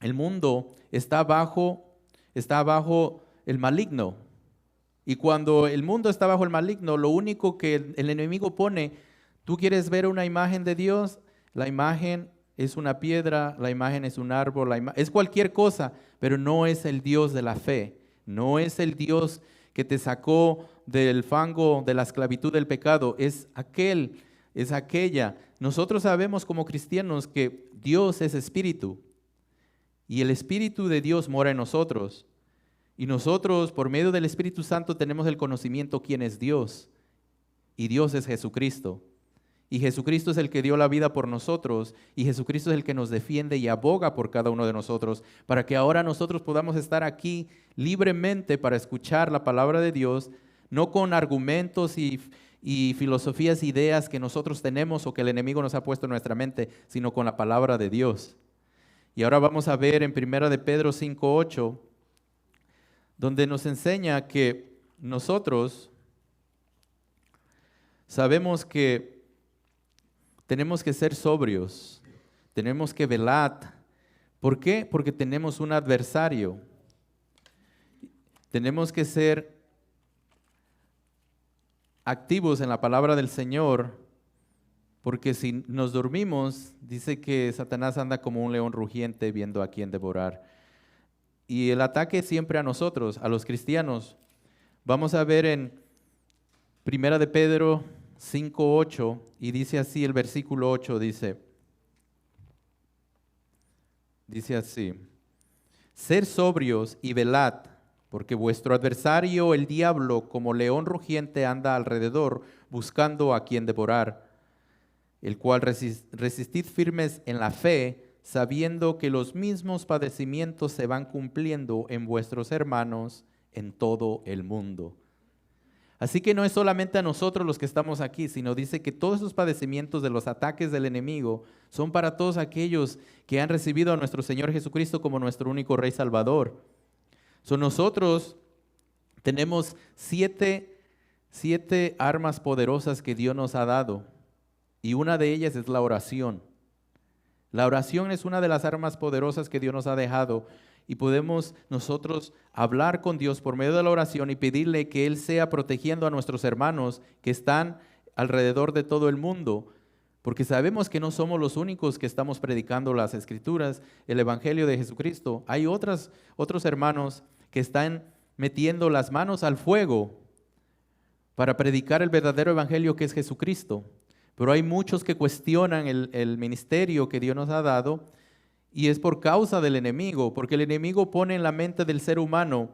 el mundo está bajo el maligno. Y cuando el mundo está bajo el maligno, lo único que el enemigo pone, tú quieres ver una imagen de Dios, la imagen es una piedra, la imagen es un árbol, es cualquier cosa, pero no es el Dios de la fe, no es el Dios que te sacó del fango de la esclavitud del pecado, es aquel, es aquella. Nosotros sabemos como cristianos que Dios es espíritu y el Espíritu de Dios mora en nosotros. Y nosotros, por medio del Espíritu Santo, tenemos el conocimiento quién es Dios. Y Dios es Jesucristo. Y Jesucristo es el que dio la vida por nosotros. Y Jesucristo es el que nos defiende y aboga por cada uno de nosotros, para que ahora nosotros podamos estar aquí libremente para escuchar la palabra de Dios, no con argumentos y filosofías, ideas que nosotros tenemos o que el enemigo nos ha puesto en nuestra mente, sino con la palabra de Dios. Y ahora vamos a ver en 1 de Pedro 5:8, donde nos enseña que nosotros sabemos que tenemos que ser sobrios, tenemos que velar. ¿Por qué? Porque tenemos un adversario. Tenemos que ser activos en la palabra del Señor, porque si nos dormimos, dice que Satanás anda como un león rugiente viendo a quién devorar. Y el ataque es siempre a nosotros, a los cristianos. Vamos a ver en 1 de Pedro 5:8, y dice así el versículo 8, dice así: ser sobrios y velad, porque vuestro adversario el diablo como león rugiente anda alrededor buscando a quien devorar, el cual resistid firmes en la fe, sabiendo que los mismos padecimientos se van cumpliendo en vuestros hermanos en todo el mundo. Así que no es solamente a nosotros los que estamos aquí, sino dice que todos esos padecimientos de los ataques del enemigo son para todos aquellos que han recibido a nuestro Señor Jesucristo como nuestro único Rey Salvador. Nosotros tenemos siete armas poderosas que Dios nos ha dado, y una de ellas es la oración. La oración es una de las armas poderosas que Dios nos ha dejado, y podemos nosotros hablar con Dios por medio de la oración y pedirle que Él sea protegiendo a nuestros hermanos que están alrededor de todo el mundo, porque sabemos que no somos los únicos que estamos predicando las Escrituras, el Evangelio de Jesucristo. Hay otros hermanos que están metiendo las manos al fuego para predicar el verdadero Evangelio que es Jesucristo. Pero hay muchos que cuestionan el ministerio que Dios nos ha dado, y es por causa del enemigo, porque el enemigo pone en la mente del ser humano,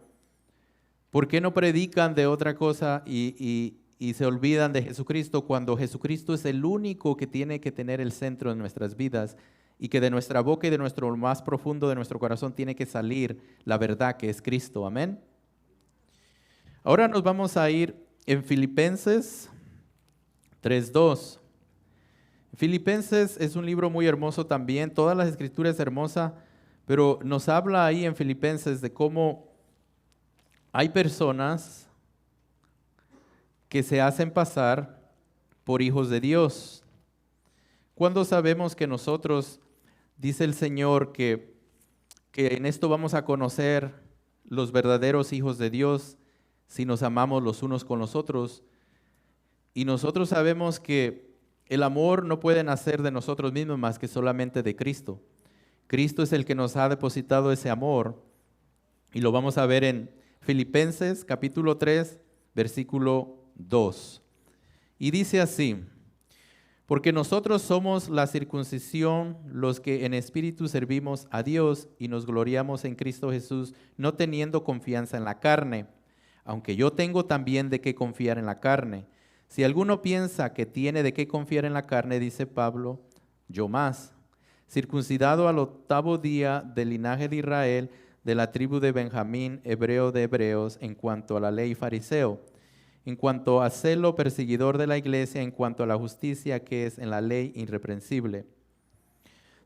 ¿por qué no predican de otra cosa y se olvidan de Jesucristo, cuando Jesucristo es el único que tiene que tener el centro de nuestras vidas, y que de nuestra boca y de nuestro más profundo de nuestro corazón tiene que salir la verdad que es Cristo? Amén. Ahora nos vamos a ir en Filipenses 3:2. Filipenses es un libro muy hermoso también, todas las escrituras es hermosa, pero nos habla ahí en Filipenses de cómo hay personas que se hacen pasar por hijos de Dios. Cuando sabemos que nosotros, dice el Señor, que en esto vamos a conocer los verdaderos hijos de Dios si nos amamos los unos con los otros, y nosotros sabemos que el amor no puede nacer de nosotros mismos más que solamente de Cristo. Cristo es el que nos ha depositado ese amor, y lo vamos a ver en Filipenses capítulo 3, versículo 2. Y dice así: porque nosotros somos la circuncisión, los que en espíritu servimos a Dios y nos gloriamos en Cristo Jesús, no teniendo confianza en la carne, aunque yo tengo también de qué confiar en la carne. Si alguno piensa que tiene de qué confiar en la carne, dice Pablo, yo más, circuncidado al 8º día del linaje de Israel, de la tribu de Benjamín, hebreo de hebreos, en cuanto a la ley fariseo, en cuanto a celo perseguidor de la iglesia, en cuanto a la justicia que es en la ley irreprensible.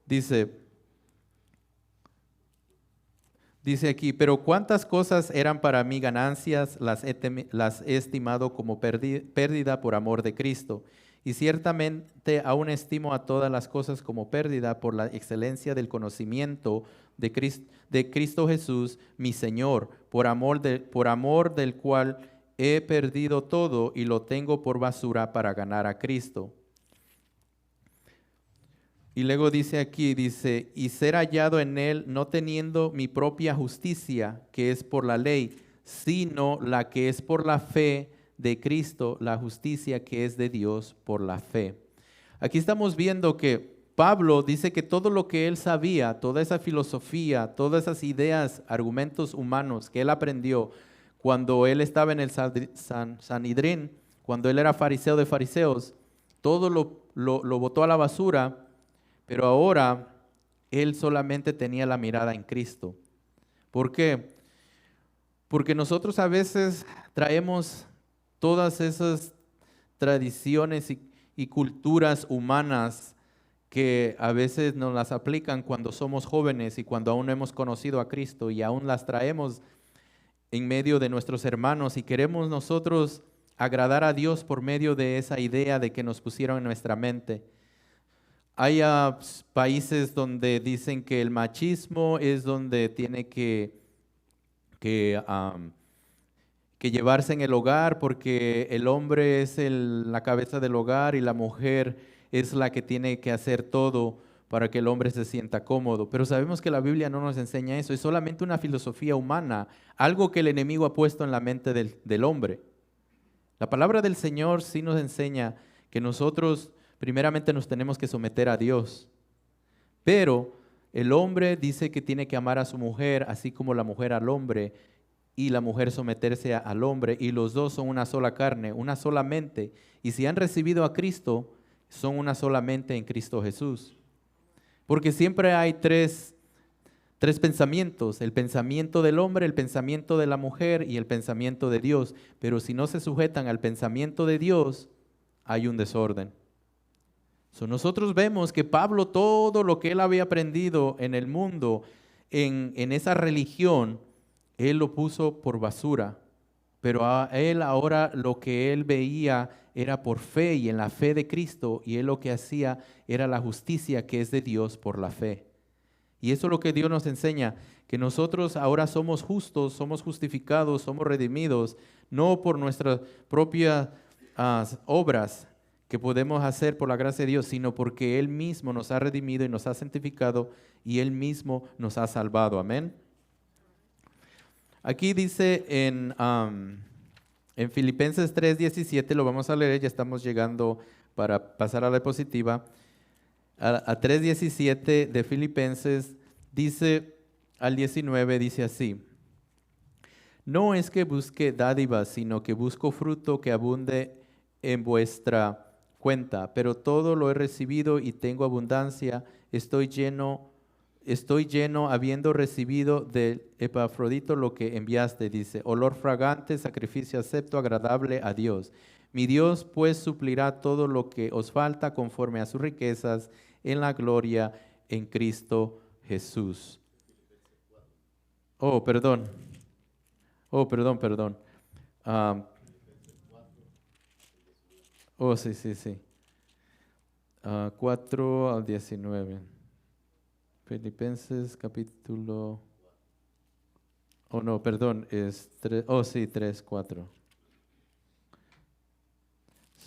Dice aquí, pero cuántas cosas eran para mí ganancias, las he estimado como pérdida por amor de Cristo. Y ciertamente aún estimo a todas las cosas como pérdida por la excelencia del conocimiento de Cristo Jesús, mi Señor, por amor del cual he perdido todo y lo tengo por basura para ganar a Cristo. Y luego dice aquí, dice, y ser hallado en él, no teniendo mi propia justicia, que es por la ley, sino la que es por la fe de Cristo, la justicia que es de Dios por la fe. Aquí estamos viendo que Pablo dice que todo lo que él sabía, toda esa filosofía, todas esas ideas, argumentos humanos que él aprendió cuando él estaba en el Sanedrín, cuando él era fariseo de fariseos, todo lo botó a la basura. Pero ahora él solamente tenía la mirada en Cristo. ¿Por qué? Porque nosotros a veces traemos todas esas tradiciones y culturas humanas que a veces nos las aplican cuando somos jóvenes y cuando aún no hemos conocido a Cristo, y aún las traemos en medio de nuestros hermanos y queremos nosotros agradar a Dios por medio de esa idea de que nos pusieron en nuestra mente. Hay países donde dicen que el machismo es donde tiene que llevarse en el hogar, porque el hombre es la cabeza del hogar y la mujer es la que tiene que hacer todo para que el hombre se sienta cómodo. Pero sabemos que la Biblia no nos enseña eso, es solamente una filosofía humana, algo que el enemigo ha puesto en la mente del hombre. La palabra del Señor sí nos enseña que nosotros primeramente nos tenemos que someter a Dios, pero el hombre dice que tiene que amar a su mujer, así como la mujer al hombre, y la mujer someterse al hombre, y los dos son una sola carne, una sola mente, y si han recibido a Cristo, son una sola mente en Cristo Jesús. Porque siempre hay tres pensamientos, el pensamiento del hombre, el pensamiento de la mujer y el pensamiento de Dios, pero si no se sujetan al pensamiento de Dios, hay un desorden. Nosotros vemos que Pablo, todo lo que él había aprendido en el mundo, en esa religión, él lo puso por basura. Pero a él ahora lo que él veía era por fe y en la fe de Cristo, y él lo que hacía era la justicia que es de Dios por la fe. Y eso es lo que Dios nos enseña, que nosotros ahora somos justos, somos justificados, somos redimidos, no por nuestras propias obras que podemos hacer por la gracia de Dios, sino porque Él mismo nos ha redimido y nos ha santificado y Él mismo nos ha salvado. Amén. Aquí dice en Filipenses 3:17, lo vamos a leer, ya estamos llegando para pasar a la diapositiva. A 3:17 de Filipenses dice al 19, dice así: no es que busque dádivas, sino que busco fruto que abunde en vuestra cuenta, pero todo lo he recibido y tengo abundancia, estoy lleno habiendo recibido de Epafrodito lo que enviaste, dice, olor fragante, sacrificio acepto, agradable a Dios. Mi Dios pues suplirá todo lo que os falta conforme a sus riquezas en la gloria en Cristo Jesús. Perdón. Sí. 4 al 19. Filipenses capítulo... es 3, 3, 4.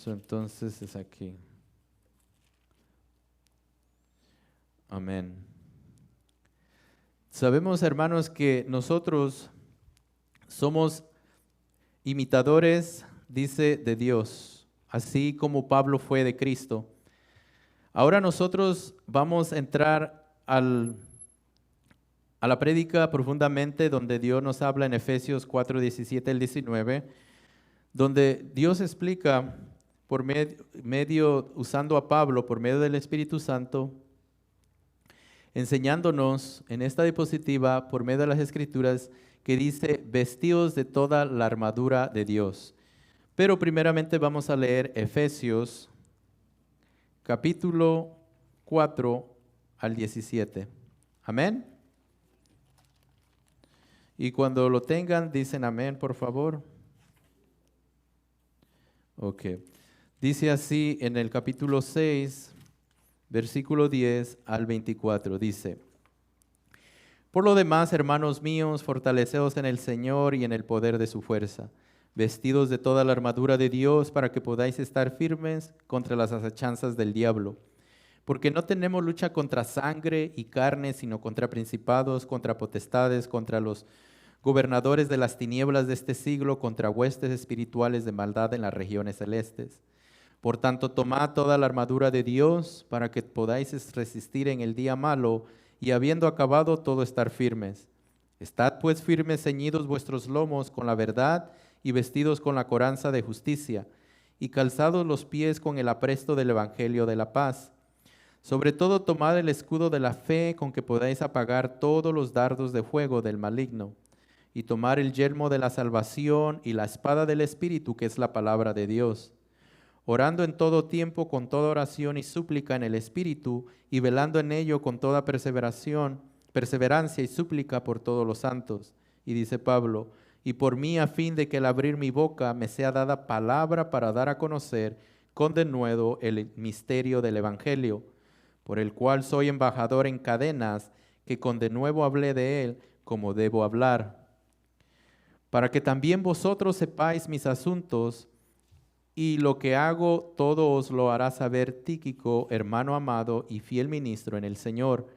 Entonces es aquí. Amén. Sabemos, hermanos, que nosotros somos imitadores, dice, de Dios, así como Pablo fue de Cristo. Ahora nosotros vamos a entrar a la prédica profundamente, donde Dios nos habla en Efesios 4:17 al 19, donde Dios explica por medio, usando a Pablo por medio del Espíritu Santo, enseñándonos en esta diapositiva por medio de las Escrituras, que dice, vestidos de toda la armadura de Dios. Pero primeramente vamos a leer Efesios capítulo 4 al 17. Amén. Y cuando lo tengan, dicen amén, por favor. Ok. Dice así en el capítulo 6, versículo 10 al 24. Dice: por lo demás, hermanos míos, fortaleceos en el Señor y en el poder de su fuerza. vestidos de toda la armadura de Dios para que podáis estar firmes contra las acechanzas del diablo. Porque no tenemos lucha contra sangre y carne, sino contra principados, contra potestades, contra los gobernadores de las tinieblas de este siglo, contra huestes espirituales de maldad en las regiones celestes. Por tanto, tomad toda la armadura de Dios para que podáis resistir en el día malo y habiendo acabado todo estar firmes. Estad pues firmes, ceñidos vuestros lomos con la verdad y vestidos con la coraza de justicia y calzados los pies con el apresto del evangelio de la paz. Sobre todo tomad el escudo de la fe con que podáis apagar todos los dardos de fuego del maligno y tomar el yelmo de la salvación y la espada del Espíritu, que es la palabra de Dios, orando en todo tiempo con toda oración y súplica en el Espíritu y velando en ello con toda perseverancia y súplica por todos los santos. Y dice Pablo, y por mí a fin de que al abrir mi boca me sea dada palabra para dar a conocer con denuedo el misterio del Evangelio, por el cual soy embajador en cadenas, que con denuedo hablé de él como debo hablar, para que también vosotros sepáis mis asuntos, y lo que hago todo os lo hará saber Tíquico, hermano amado y fiel ministro en el Señor,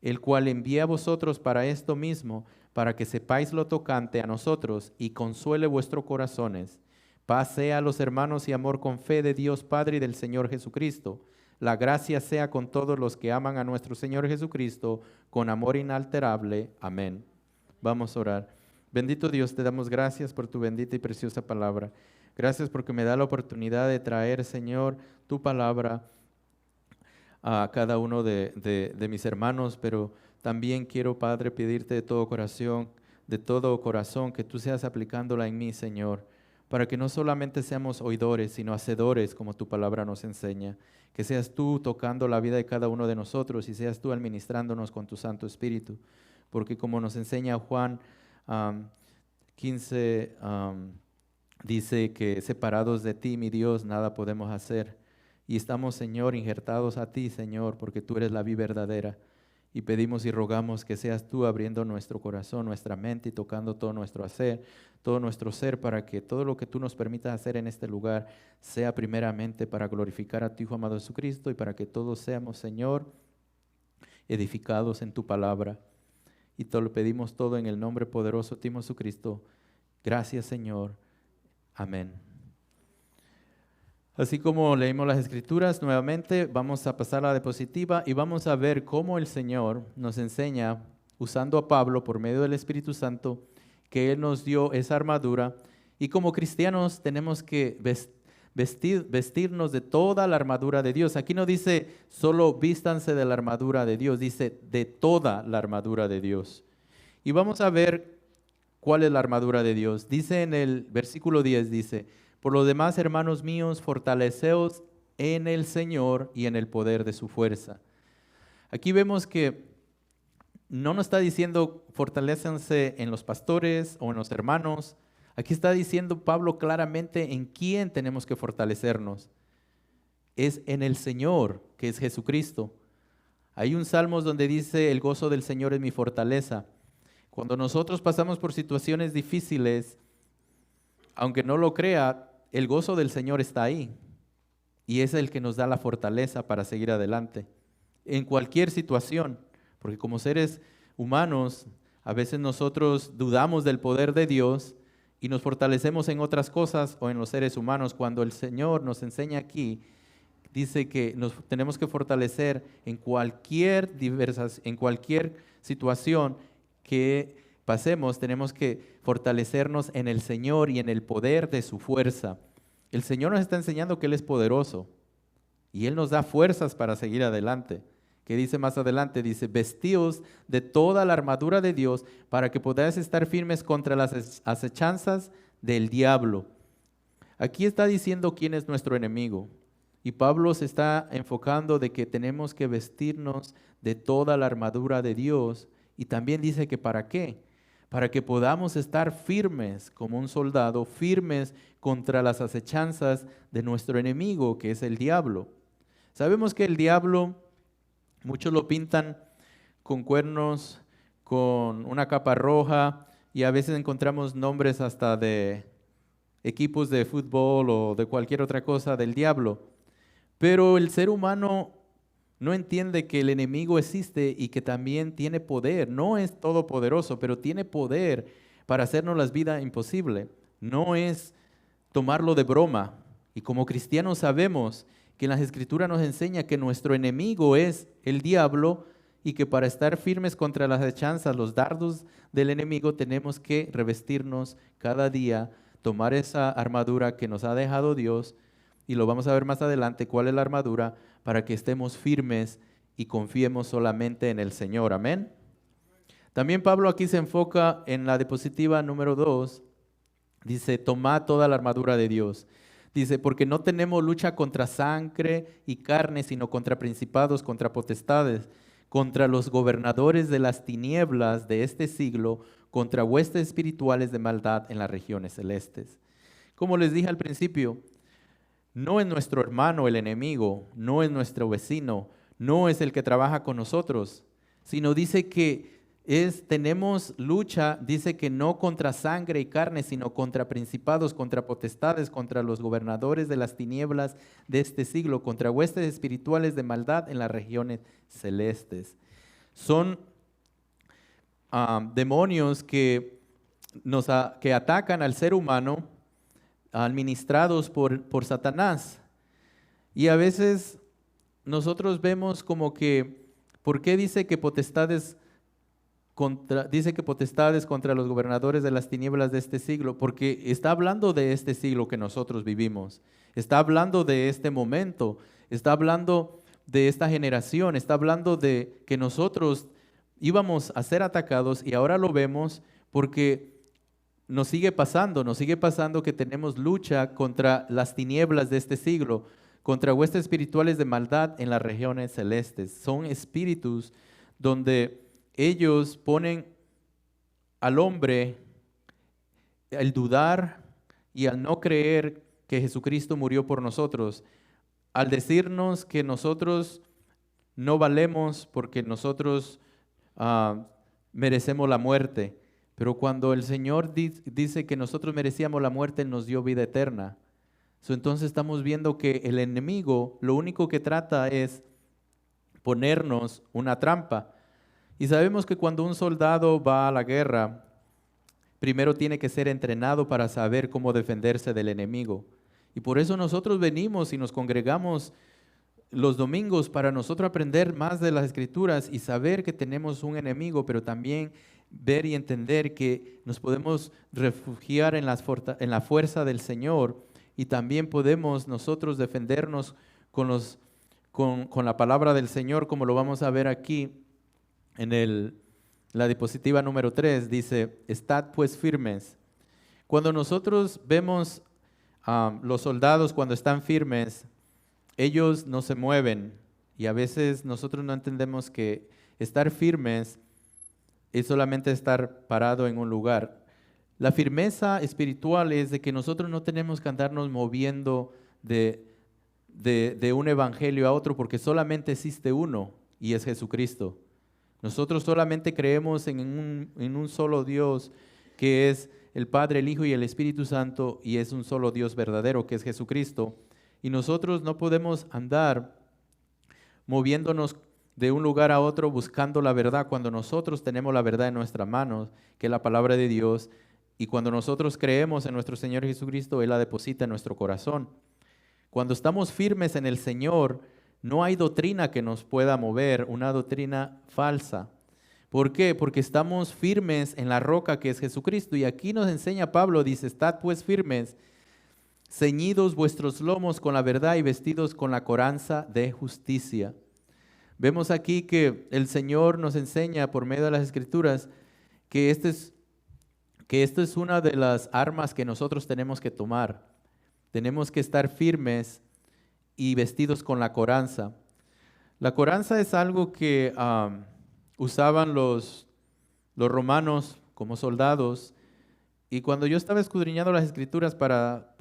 el cual envía a vosotros para esto mismo, para que sepáis lo tocante a nosotros y consuele vuestros corazones. Paz sea a los hermanos y amor con fe de Dios Padre y del Señor Jesucristo. La gracia sea con todos los que aman a nuestro Señor Jesucristo, con amor inalterable. Amén. Vamos a orar. Bendito Dios, te damos gracias por tu bendita y preciosa palabra. Gracias porque me da la oportunidad de traer, Señor, tu palabra a cada uno de mis hermanos, pero también quiero, Padre, pedirte de todo corazón que tú seas aplicándola en mí, Señor, para que no solamente seamos oidores, sino hacedores, como tu palabra nos enseña. Que seas tú tocando la vida de cada uno de nosotros y seas tú administrándonos con tu Santo Espíritu, porque como nos enseña Juan 15, dice que separados de ti, mi Dios, nada podemos hacer. Y estamos, Señor, injertados a ti, Señor, porque tú eres la vida verdadera. Y pedimos y rogamos que seas tú abriendo nuestro corazón, nuestra mente y tocando todo nuestro ser, para que todo lo que tú nos permitas hacer en este lugar sea primeramente para glorificar a tu Hijo amado Jesucristo y para que todos seamos, Señor, edificados en tu palabra. Y te lo pedimos todo en el nombre poderoso de ti, Jesucristo. Gracias, Señor. Amén. Así como leímos las Escrituras, nuevamente vamos a pasar a la diapositiva y vamos a ver cómo el Señor nos enseña, usando a Pablo por medio del Espíritu Santo, que Él nos dio esa armadura. Y como cristianos tenemos que vestirnos de toda la armadura de Dios. Aquí no dice solo vístanse de la armadura de Dios, dice de toda la armadura de Dios. Y vamos a ver cuál es la armadura de Dios. Dice en el versículo 10, dice, por lo demás, hermanos míos, fortaleceos en el Señor y en el poder de su fuerza. Aquí vemos que no nos está diciendo fortalécense en los pastores o en los hermanos. Aquí está diciendo Pablo claramente en quién tenemos que fortalecernos. Es en el Señor, que es Jesucristo. Hay un Salmos donde dice, el gozo del Señor es mi fortaleza. Cuando nosotros pasamos por situaciones difíciles, aunque no lo crea, el gozo del Señor está ahí. Y es el que nos da la fortaleza para seguir adelante. En cualquier situación, porque como seres humanos, a veces nosotros dudamos del poder de Dios y nos fortalecemos en otras cosas o en los seres humanos. Cuando el Señor nos enseña aquí, dice que nos tenemos que fortalecer en cualquier situación que pasemos, tenemos que fortalecernos en el Señor y en el poder de su fuerza. El Señor nos está enseñando que Él es poderoso y Él nos da fuerzas para seguir adelante. Que dice más adelante, dice, vestíos de toda la armadura de Dios para que podáis estar firmes contra las acechanzas del diablo. Aquí está diciendo quién es nuestro enemigo. Y Pablo se está enfocando de que tenemos que vestirnos de toda la armadura de Dios. Y también dice que ¿para qué? Para que podamos estar firmes como un soldado, firmes contra las acechanzas de nuestro enemigo, que es el diablo. Sabemos que el diablo, muchos lo pintan con cuernos, con una capa roja, y a veces encontramos nombres hasta de equipos de fútbol o de cualquier otra cosa del diablo. Pero el ser humano no entiende que el enemigo existe y que también tiene poder. No es todopoderoso, pero tiene poder para hacernos las vidas imposibles. No es tomarlo de broma. Y como cristianos sabemos que en las Escrituras nos enseña que nuestro enemigo es el diablo y que para estar firmes contra las hechanzas, los dardos del enemigo, tenemos que revestirnos cada día, tomar esa armadura que nos ha dejado Dios, y lo vamos a ver más adelante cuál es la armadura, para que estemos firmes y confiemos solamente en el Señor. Amén. También Pablo aquí se enfoca en la diapositiva número 2. Dice, tomad toda la armadura de Dios. Dice, porque no tenemos lucha contra sangre y carne, sino contra principados, contra potestades, contra los gobernadores de las tinieblas de este siglo, contra huestes espirituales de maldad en las regiones celestes. Como les dije al principio, no es nuestro hermano el enemigo, no es nuestro vecino, no es el que trabaja con nosotros, sino dice que tenemos lucha, dice que no contra sangre y carne, sino contra principados, contra potestades, contra los gobernadores de las tinieblas de este siglo, contra huestes espirituales de maldad en las regiones celestes. Son demonios que atacan al ser humano, administrados por Satanás. Y a veces nosotros vemos como que, ¿por qué dice que potestades contra los gobernadores de las tinieblas de este siglo? Porque está hablando de este siglo que nosotros vivimos, está hablando de este momento, está hablando de esta generación, está hablando de que nosotros íbamos a ser atacados y ahora lo vemos porque nos sigue pasando que tenemos lucha contra las tinieblas de este siglo, contra huestes espirituales de maldad en las regiones celestes. Son espíritus donde ellos ponen al hombre el dudar y al no creer que Jesucristo murió por nosotros, al decirnos que nosotros no valemos porque nosotros merecemos la muerte. Pero cuando el Señor dice que nosotros merecíamos la muerte, Él nos dio vida eterna. Entonces estamos viendo que el enemigo lo único que trata es ponernos una trampa. Y sabemos que cuando un soldado va a la guerra, primero tiene que ser entrenado para saber cómo defenderse del enemigo. Y por eso nosotros venimos y nos congregamos los domingos para nosotros aprender más de las Escrituras y saber que tenemos un enemigo, pero también ver y entender que nos podemos refugiar en la fuerza del Señor, y también podemos nosotros defendernos con la palabra del Señor, como lo vamos a ver aquí en la diapositiva número 3. Dice, estad pues firmes. Cuando nosotros vemos los soldados cuando están firmes, ellos no se mueven, y a veces nosotros no entendemos que estar firmes es solamente estar parado en un lugar. La firmeza espiritual es de que nosotros no tenemos que andarnos moviendo de un evangelio a otro, porque solamente existe uno y es Jesucristo. Nosotros solamente creemos en un solo Dios, que es el Padre, el Hijo y el Espíritu Santo, y es un solo Dios verdadero, que es Jesucristo. Y nosotros no podemos andar moviéndonos de un lugar a otro buscando la verdad, cuando nosotros tenemos la verdad en nuestras manos, que es la palabra de Dios, y cuando nosotros creemos en nuestro Señor Jesucristo, Él la deposita en nuestro corazón. Cuando estamos firmes en el Señor, no hay doctrina que nos pueda mover, una doctrina falsa. ¿Por qué? Porque estamos firmes en la roca que es Jesucristo. Y aquí nos enseña Pablo, dice, estad pues firmes, ceñidos vuestros lomos con la verdad y vestidos con la coraza de justicia. Vemos aquí que el Señor nos enseña por medio de las Escrituras que esta es una de las armas que nosotros tenemos que tomar. Tenemos que estar firmes y vestidos con la coraza. La coraza es algo que usaban los romanos como soldados. Y cuando yo estaba escudriñando las Escrituras para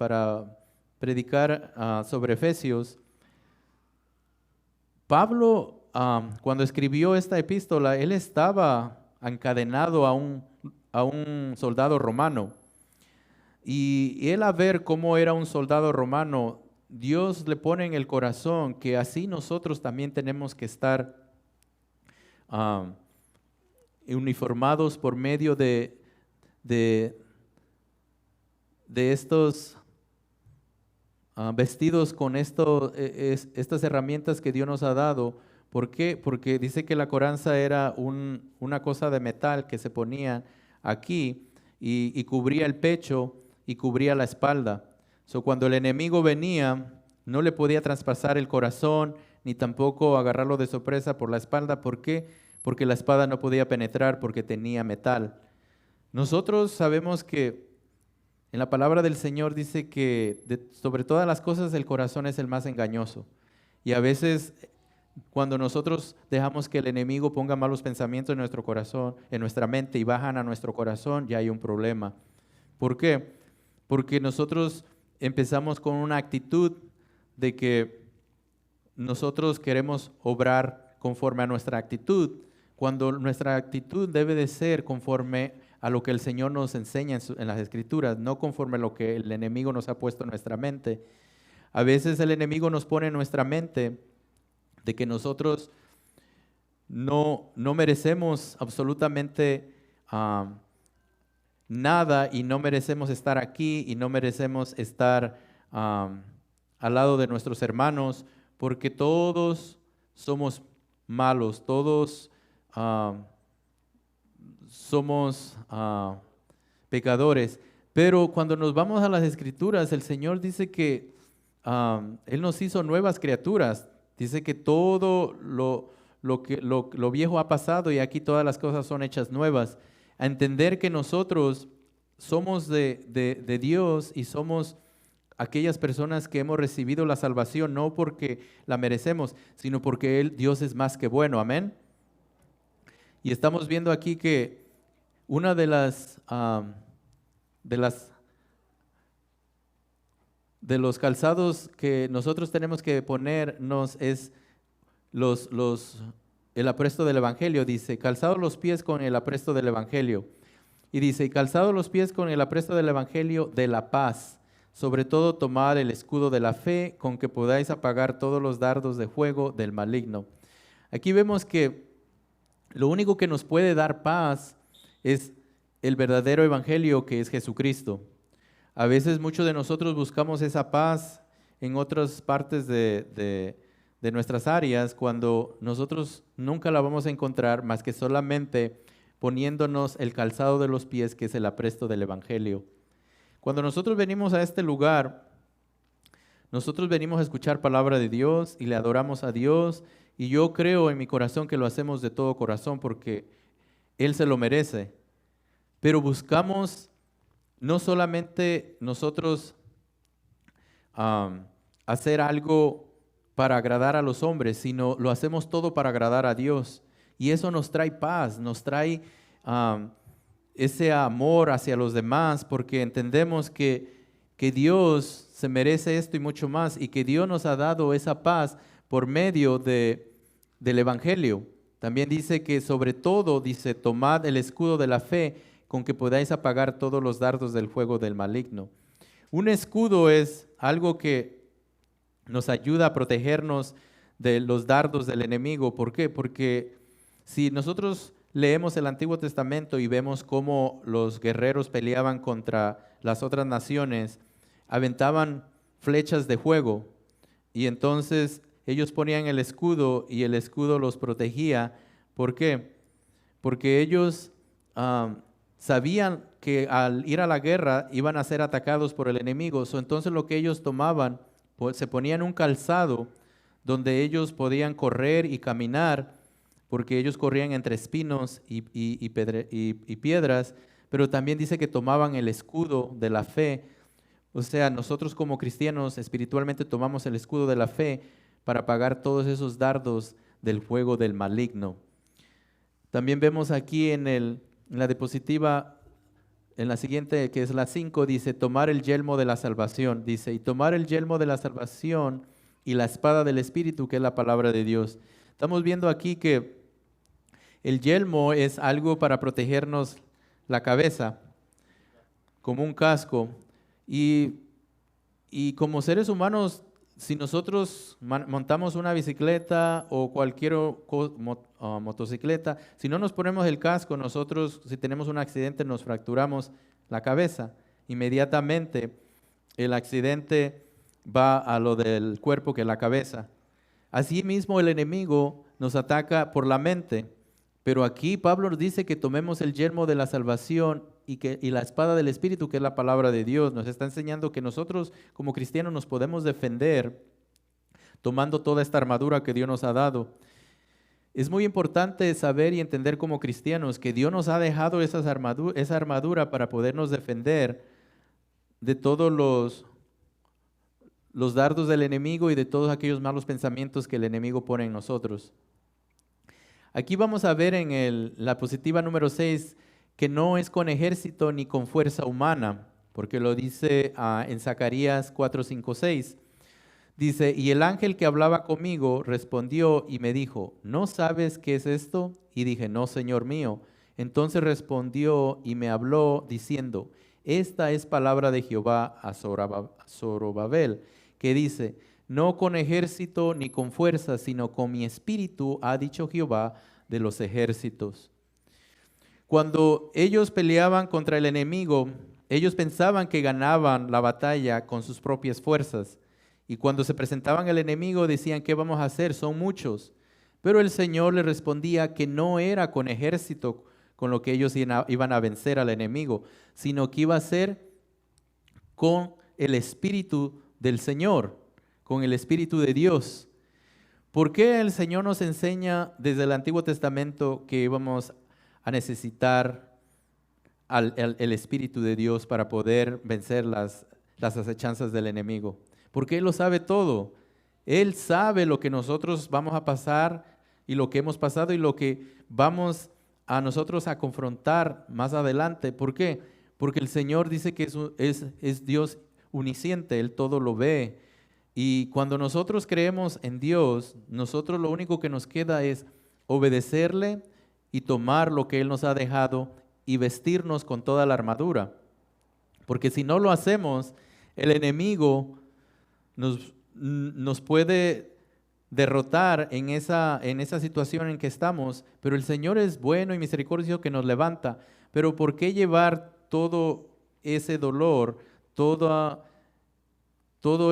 predicar sobre Efesios, Pablo, cuando escribió esta epístola, él estaba encadenado a un soldado romano. Y él, a ver cómo era un soldado romano, Dios le pone en el corazón que así nosotros también tenemos que estar uniformados por medio de estos vestidos con estas herramientas que Dios nos ha dado. ¿Por qué? Porque dice que la coraza era una cosa de metal que se ponía aquí y cubría el pecho y cubría la espalda. Cuando el enemigo venía, no le podía traspasar el corazón ni tampoco agarrarlo de sorpresa por la espalda. ¿Por qué? Porque la espada no podía penetrar porque tenía metal. Nosotros sabemos que en la palabra del Señor dice que sobre todas las cosas el corazón es el más engañoso. Y a veces cuando nosotros dejamos que el enemigo ponga malos pensamientos en nuestro corazón, en nuestra mente y bajan a nuestro corazón, ya hay un problema. ¿Por qué? Porque nosotros empezamos con una actitud de que nosotros queremos obrar conforme a nuestra actitud, cuando nuestra actitud debe de ser conforme a lo que el Señor nos enseña en las Escrituras, no conforme a lo que el enemigo nos ha puesto en nuestra mente. A veces el enemigo nos pone en nuestra mente de que nosotros no merecemos absolutamente nada y no merecemos estar aquí y no merecemos estar al lado de nuestros hermanos porque todos somos malos, todos somos pecadores. Pero cuando nos vamos a las Escrituras, el Señor dice que Él nos hizo nuevas criaturas. Dice que todo lo viejo ha pasado y aquí todas las cosas son hechas nuevas. A entender que nosotros somos de Dios y somos aquellas personas que hemos recibido la salvación no porque la merecemos, sino porque Dios es más que bueno. Amén. Y estamos viendo aquí que una de los calzados que nosotros tenemos que ponernos es el apresto del Evangelio. Dice, calzados los pies con el apresto del Evangelio. Y dice, calzados los pies con el apresto del Evangelio de la paz. Sobre todo tomad el escudo de la fe con que podáis apagar todos los dardos de fuego del maligno. Aquí vemos que lo único que nos puede dar paz es el verdadero Evangelio, que es Jesucristo. A veces muchos de nosotros buscamos esa paz en otras partes de nuestras áreas, cuando nosotros nunca la vamos a encontrar más que solamente poniéndonos el calzado de los pies, que es el apresto del Evangelio. Cuando nosotros venimos a este lugar, nosotros venimos a escuchar palabra de Dios y le adoramos a Dios, y yo creo en mi corazón que lo hacemos de todo corazón porque Él se lo merece. Pero buscamos no solamente nosotros hacer algo para agradar a los hombres, sino lo hacemos todo para agradar a Dios. Y eso nos trae paz, nos trae ese amor hacia los demás, porque entendemos que Dios se merece esto y mucho más, y que Dios nos ha dado esa paz por medio del Evangelio. También dice que sobre todo, dice, tomad el escudo de la fe con que podáis apagar todos los dardos del fuego del maligno. Un escudo es algo que nos ayuda a protegernos de los dardos del enemigo. ¿Por qué? Porque si nosotros leemos el Antiguo Testamento y vemos cómo los guerreros peleaban contra las otras naciones, aventaban flechas de fuego y entonces ellos ponían el escudo y el escudo los protegía. ¿Por qué? Porque ellos sabían que al ir a la guerra iban a ser atacados por el enemigo. Entonces lo que ellos tomaban, pues, se ponían un calzado donde ellos podían correr y caminar, porque ellos corrían entre espinos y piedras, pero también dice que tomaban el escudo de la fe. O sea, nosotros como cristianos espiritualmente tomamos el escudo de la fe para apagar todos esos dardos del fuego del maligno. También vemos aquí en la diapositiva, en la siguiente, que es la 5, dice, tomar el yelmo de la salvación. Dice, y tomar el yelmo de la salvación y la espada del Espíritu, que es la palabra de Dios. Estamos viendo aquí que el yelmo es algo para protegernos la cabeza, como un casco, Y como seres humanos, si nosotros montamos una bicicleta o cualquier motocicleta, si no nos ponemos el casco, nosotros si tenemos un accidente nos fracturamos la cabeza. Inmediatamente el accidente va a lo del cuerpo que es la cabeza. Asimismo el enemigo nos ataca por la mente, pero aquí Pablo nos dice que tomemos el yelmo de la salvación y la espada del Espíritu, que es la palabra de Dios. Nos está enseñando que nosotros como cristianos nos podemos defender tomando toda esta armadura que Dios nos ha dado. Es muy importante saber y entender como cristianos que Dios nos ha dejado esa armadura para podernos defender de todos los dardos del enemigo y de todos aquellos malos pensamientos que el enemigo pone en nosotros. Aquí vamos a ver en la diapositiva número 6 que no es con ejército ni con fuerza humana, porque lo dice en Zacarías 4, 5, 6. Dice, y el ángel que hablaba conmigo respondió y me dijo, ¿no sabes qué es esto? Y dije, no, Señor mío. Entonces respondió y me habló diciendo, esta es palabra de Jehová a Zorobabel, que dice, no con ejército ni con fuerza, sino con mi espíritu, ha dicho Jehová de los ejércitos. Cuando ellos peleaban contra el enemigo, ellos pensaban que ganaban la batalla con sus propias fuerzas. Y cuando se presentaban al enemigo decían, ¿qué vamos a hacer? Son muchos. Pero el Señor les respondía que no era con ejército con lo que ellos iban a vencer al enemigo, sino que iba a ser con el Espíritu del Señor, con el Espíritu de Dios. ¿Por qué el Señor nos enseña desde el Antiguo Testamento que íbamos a necesitar el Espíritu de Dios para poder vencer las acechanzas del enemigo? Porque Él lo sabe todo. Él sabe lo que nosotros vamos a pasar y lo que hemos pasado y lo que vamos a nosotros a confrontar más adelante. ¿Por qué? Porque el Señor dice que es Dios omnisciente, Él todo lo ve. Y cuando nosotros creemos en Dios, nosotros lo único que nos queda es obedecerle y tomar lo que Él nos ha dejado y vestirnos con toda la armadura. Porque si no lo hacemos, el enemigo nos puede derrotar en esa situación en que estamos, pero el Señor es bueno y misericordioso que nos levanta. Pero ¿por qué llevar todo ese dolor, todo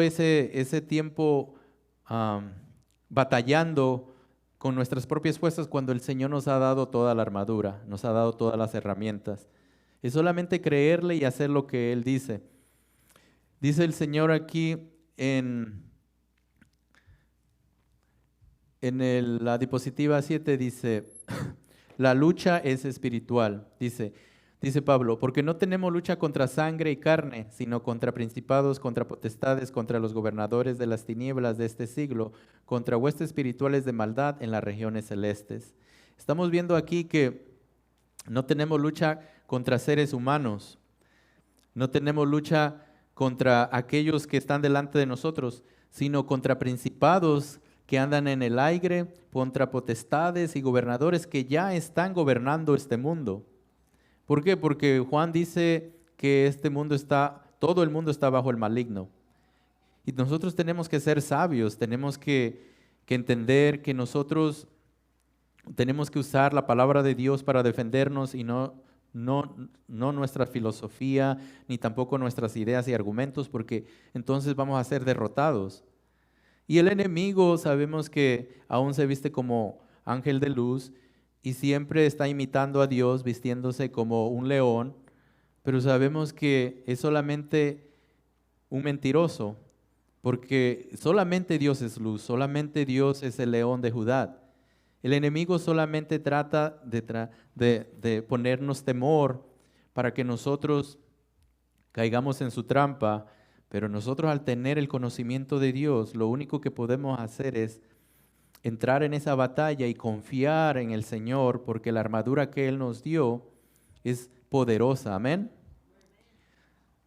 ese tiempo batallando con nuestras propias fuerzas cuando el Señor nos ha dado toda la armadura, nos ha dado todas las herramientas? Es solamente creerle y hacer lo que Él dice. Dice el Señor aquí en la diapositiva 7, dice, la lucha es espiritual. Dice Pablo, porque no tenemos lucha contra sangre y carne, sino contra principados, contra potestades, contra los gobernadores de las tinieblas de este siglo, contra huestes espirituales de maldad en las regiones celestes. Estamos viendo aquí que no tenemos lucha contra seres humanos, no tenemos lucha contra aquellos que están delante de nosotros, sino contra principados que andan en el aire, contra potestades y gobernadores que ya están gobernando este mundo. ¿Por qué? Porque Juan dice que todo el mundo está bajo el maligno. Y nosotros tenemos que ser sabios, tenemos que entender que nosotros tenemos que usar la palabra de Dios para defendernos y no nuestra filosofía, ni tampoco nuestras ideas y argumentos, porque entonces vamos a ser derrotados. Y el enemigo sabemos que aún se viste como ángel de luz y siempre está imitando a Dios, vistiéndose como un león, pero sabemos que es solamente un mentiroso, porque solamente Dios es luz, solamente Dios es el león de Judá. El enemigo solamente trata de ponernos temor para que nosotros caigamos en su trampa, pero nosotros al tener el conocimiento de Dios, lo único que podemos hacer es entrar en esa batalla y confiar en el Señor, porque la armadura que Él nos dio es poderosa. Amén.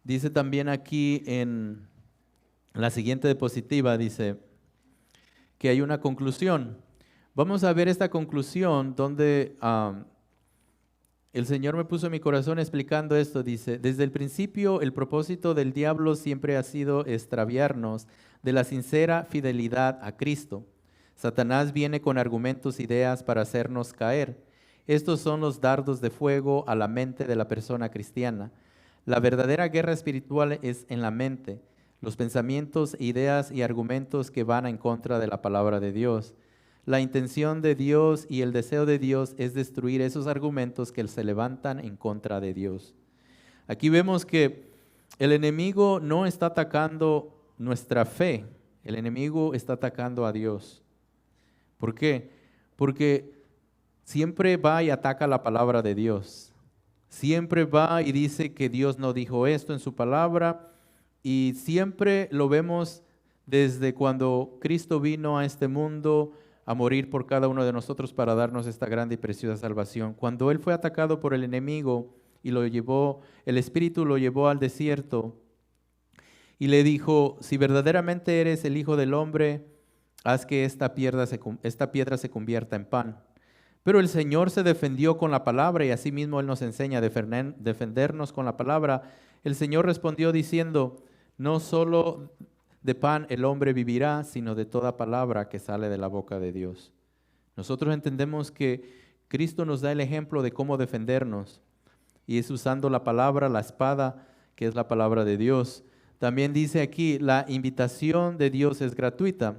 Dice también aquí en la siguiente diapositiva, dice que hay una conclusión. Vamos a ver esta conclusión donde el Señor me puso en mi corazón explicando esto. Dice, desde el principio el propósito del diablo siempre ha sido extraviarnos de la sincera fidelidad a Cristo. Satanás viene con argumentos, ideas para hacernos caer. Estos son los dardos de fuego a la mente de la persona cristiana. La verdadera guerra espiritual es en la mente, los pensamientos, ideas y argumentos que van en contra de la palabra de Dios. La intención de Dios y el deseo de Dios es destruir esos argumentos que se levantan en contra de Dios. Aquí vemos que el enemigo no está atacando nuestra fe, el enemigo está atacando a Dios. ¿Por qué? Porque siempre va y ataca la palabra de Dios. Siempre va y dice que Dios no dijo esto en su palabra, y siempre lo vemos desde cuando Cristo vino a este mundo a morir por cada uno de nosotros para darnos esta grande y preciosa salvación. Cuando Él fue atacado por el enemigo y el Espíritu lo llevó al desierto y le dijo, si verdaderamente eres el Hijo del Hombre, haz que esta piedra se convierta en pan. Pero el Señor se defendió con la palabra, y así mismo Él nos enseña a defendernos con la palabra. El Señor respondió diciendo, no solo de pan el hombre vivirá, sino de toda palabra que sale de la boca de Dios. Nosotros entendemos que Cristo nos da el ejemplo de cómo defendernos, y es usando la palabra, la espada, que es la palabra de Dios. También dice aquí, la invitación de Dios es gratuita.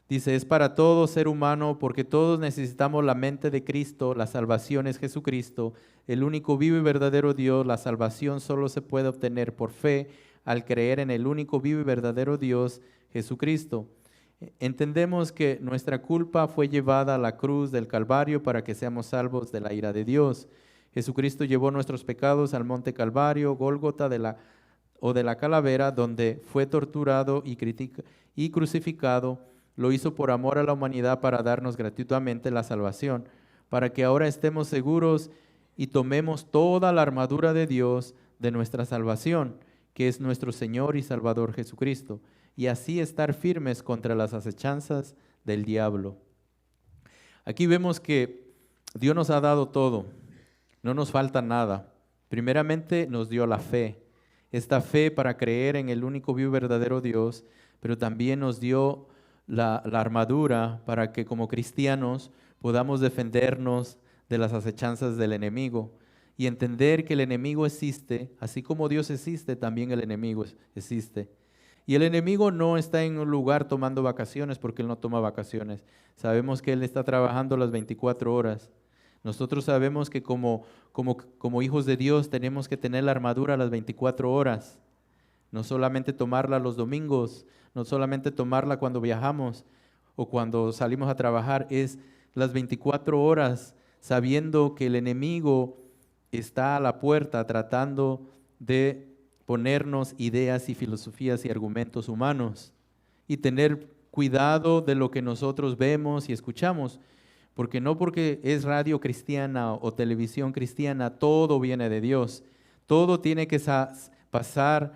Dice, es para todo ser humano, porque todos necesitamos la mente de Cristo. La salvación es Jesucristo, el único vivo y verdadero Dios. La salvación solo se puede obtener por fe, al creer en el único vivo y verdadero Dios, Jesucristo. Entendemos que nuestra culpa fue llevada a la cruz del Calvario para que seamos salvos de la ira de Dios. Jesucristo llevó nuestros pecados al monte Calvario, Gólgota de la calavera, donde fue torturado y crucificado. Lo hizo por amor a la humanidad para darnos gratuitamente la salvación, para que ahora estemos seguros y tomemos toda la armadura de Dios de nuestra salvación, que es nuestro Señor y Salvador Jesucristo, y así estar firmes contra las acechanzas del diablo. Aquí vemos que Dios nos ha dado todo, no nos falta nada. Primeramente nos dio la fe, esta fe para creer en el único vivo y verdadero Dios, pero también nos dio la armadura para que como cristianos podamos defendernos de las acechanzas del enemigo y entender que el enemigo existe, así como Dios existe, también el enemigo existe. Y el enemigo no está en un lugar tomando vacaciones, porque Él no toma vacaciones. Sabemos que Él está trabajando las 24 horas. Nosotros sabemos que como hijos de Dios tenemos que tener la armadura las 24 horas. No solamente tomarla los domingos, no solamente tomarla cuando viajamos o cuando salimos a trabajar, es las 24 horas sabiendo que el enemigo está a la puerta tratando de ponernos ideas y filosofías y argumentos humanos, y tener cuidado de lo que nosotros vemos y escuchamos, porque no porque es radio cristiana o televisión cristiana, todo viene de Dios. Todo tiene que pasar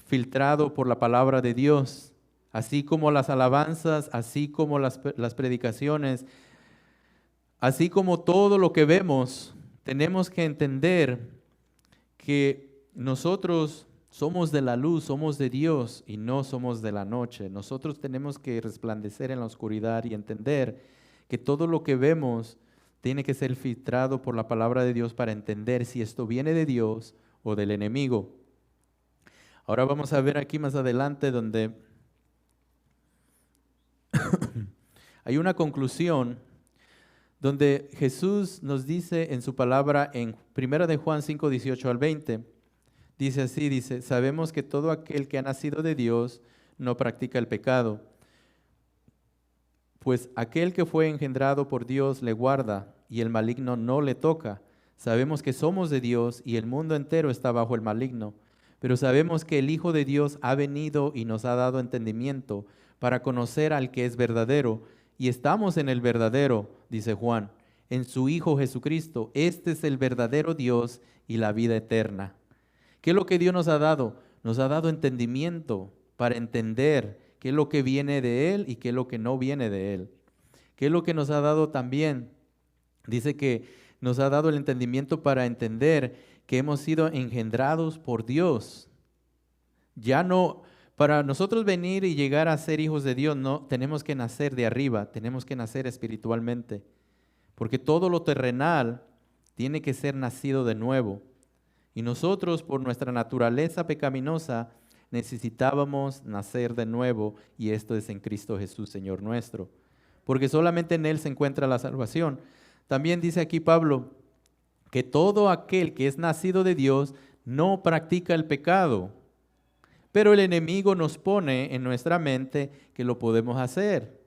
filtrado por la palabra de Dios, así como las alabanzas, así como las predicaciones, así como todo lo que vemos. Tenemos que entender que nosotros somos de la luz, somos de Dios y no somos de la noche. Nosotros tenemos que resplandecer en la oscuridad y entender que todo lo que vemos tiene que ser filtrado por la palabra de Dios para entender si esto viene de Dios o del enemigo. Ahora vamos a ver aquí más adelante donde hay una conclusión donde Jesús nos dice en su palabra en 1 de Juan 5, 18 al 20, dice así, dice, sabemos que todo aquel que ha nacido de Dios no practica el pecado, pues aquel que fue engendrado por Dios le guarda y el maligno no le toca. Sabemos que somos de Dios y el mundo entero está bajo el maligno, pero sabemos que el Hijo de Dios ha venido y nos ha dado entendimiento para conocer al que es verdadero, y estamos en el verdadero, dice Juan, en su Hijo Jesucristo. Este es el verdadero Dios y la vida eterna. ¿Qué es lo que Dios nos ha dado? Nos ha dado entendimiento para entender qué es lo que viene de Él y qué es lo que no viene de Él. ¿Qué es lo que nos ha dado también? Dice que nos ha dado el entendimiento para entender que hemos sido engendrados por Dios. Ya no, para nosotros venir y llegar a ser hijos de Dios, no tenemos que nacer de arriba, tenemos que nacer espiritualmente, porque todo lo terrenal tiene que ser nacido de nuevo. Y nosotros, por nuestra naturaleza pecaminosa, necesitábamos nacer de nuevo, y esto es en Cristo Jesús, Señor nuestro, porque solamente en Él se encuentra la salvación. También dice aquí Pablo que todo aquel que es nacido de Dios no practica el pecado, pero el enemigo nos pone en nuestra mente que lo podemos hacer,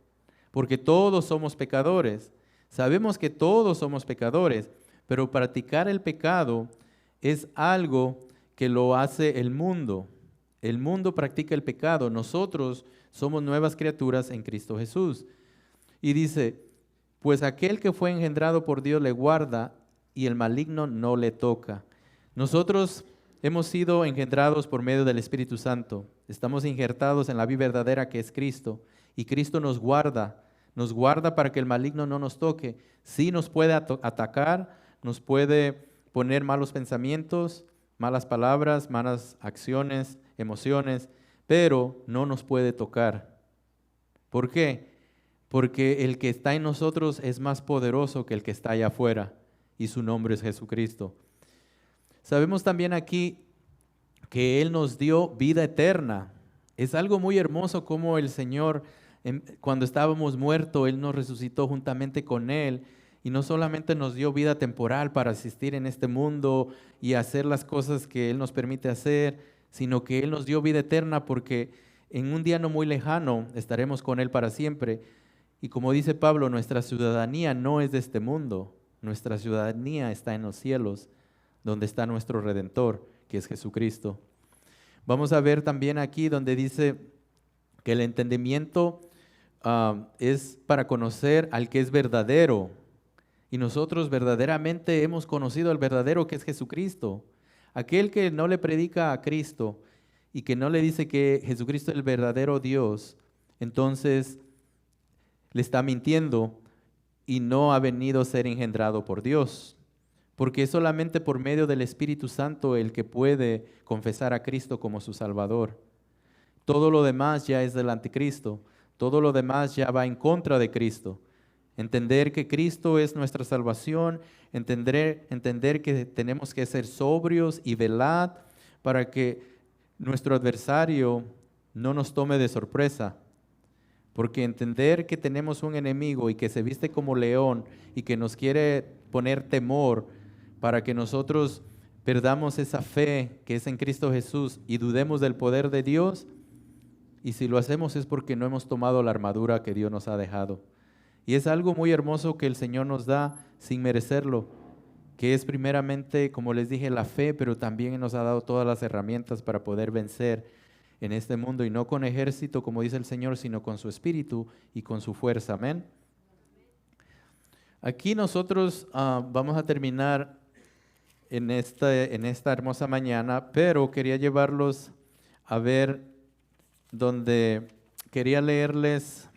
porque todos somos pecadores. Sabemos que todos somos pecadores, pero practicar el pecado es algo que lo hace el mundo. El mundo practica el pecado. Nosotros somos nuevas criaturas en Cristo Jesús. Y dice, pues aquel que fue engendrado por Dios le guarda y el maligno no le toca. Nosotros hemos sido engendrados por medio del Espíritu Santo. Estamos injertados en la vida verdadera que es Cristo. Y Cristo nos guarda para que el maligno no nos toque. Sí nos puede atacar, nos puede poner malos pensamientos, malas palabras, malas acciones, emociones, pero no nos puede tocar. ¿Por qué? Porque el que está en nosotros es más poderoso que el que está allá afuera, y su nombre es Jesucristo. Sabemos también aquí que Él nos dio vida eterna. Es algo muy hermoso como el Señor, cuando estábamos muertos, Él nos resucitó juntamente con Él, y no solamente nos dio vida temporal para asistir en este mundo y hacer las cosas que Él nos permite hacer, sino que Él nos dio vida eterna porque en un día no muy lejano estaremos con Él para siempre. Y como dice Pablo, nuestra ciudadanía no es de este mundo, nuestra ciudadanía está en los cielos, donde está nuestro Redentor, que es Jesucristo. Vamos a ver también aquí donde dice que el entendimiento es para conocer al que es verdadero. Y nosotros verdaderamente hemos conocido al verdadero, que es Jesucristo. Aquel que no le predica a Cristo y que no le dice que Jesucristo es el verdadero Dios, entonces le está mintiendo y no ha venido a ser engendrado por Dios. Porque es solamente por medio del Espíritu Santo el que puede confesar a Cristo como su Salvador. Todo lo demás ya es del anticristo. Todo lo demás ya va en contra de Cristo. Entender que Cristo es nuestra salvación, entender que tenemos que ser sobrios y velad para que nuestro adversario no nos tome de sorpresa. Porque entender que tenemos un enemigo y que se viste como león y que nos quiere poner temor para que nosotros perdamos esa fe que es en Cristo Jesús y dudemos del poder de Dios, y si lo hacemos es porque no hemos tomado la armadura que Dios nos ha dejado. Y es algo muy hermoso que el Señor nos da sin merecerlo, que es primeramente, como les dije, la fe, pero también nos ha dado todas las herramientas para poder vencer en este mundo, y no con ejército, como dice el Señor, sino con su espíritu y con su fuerza. Amén. Aquí nosotros vamos a terminar en esta hermosa mañana, pero quería llevarlos a ver donde quería leerles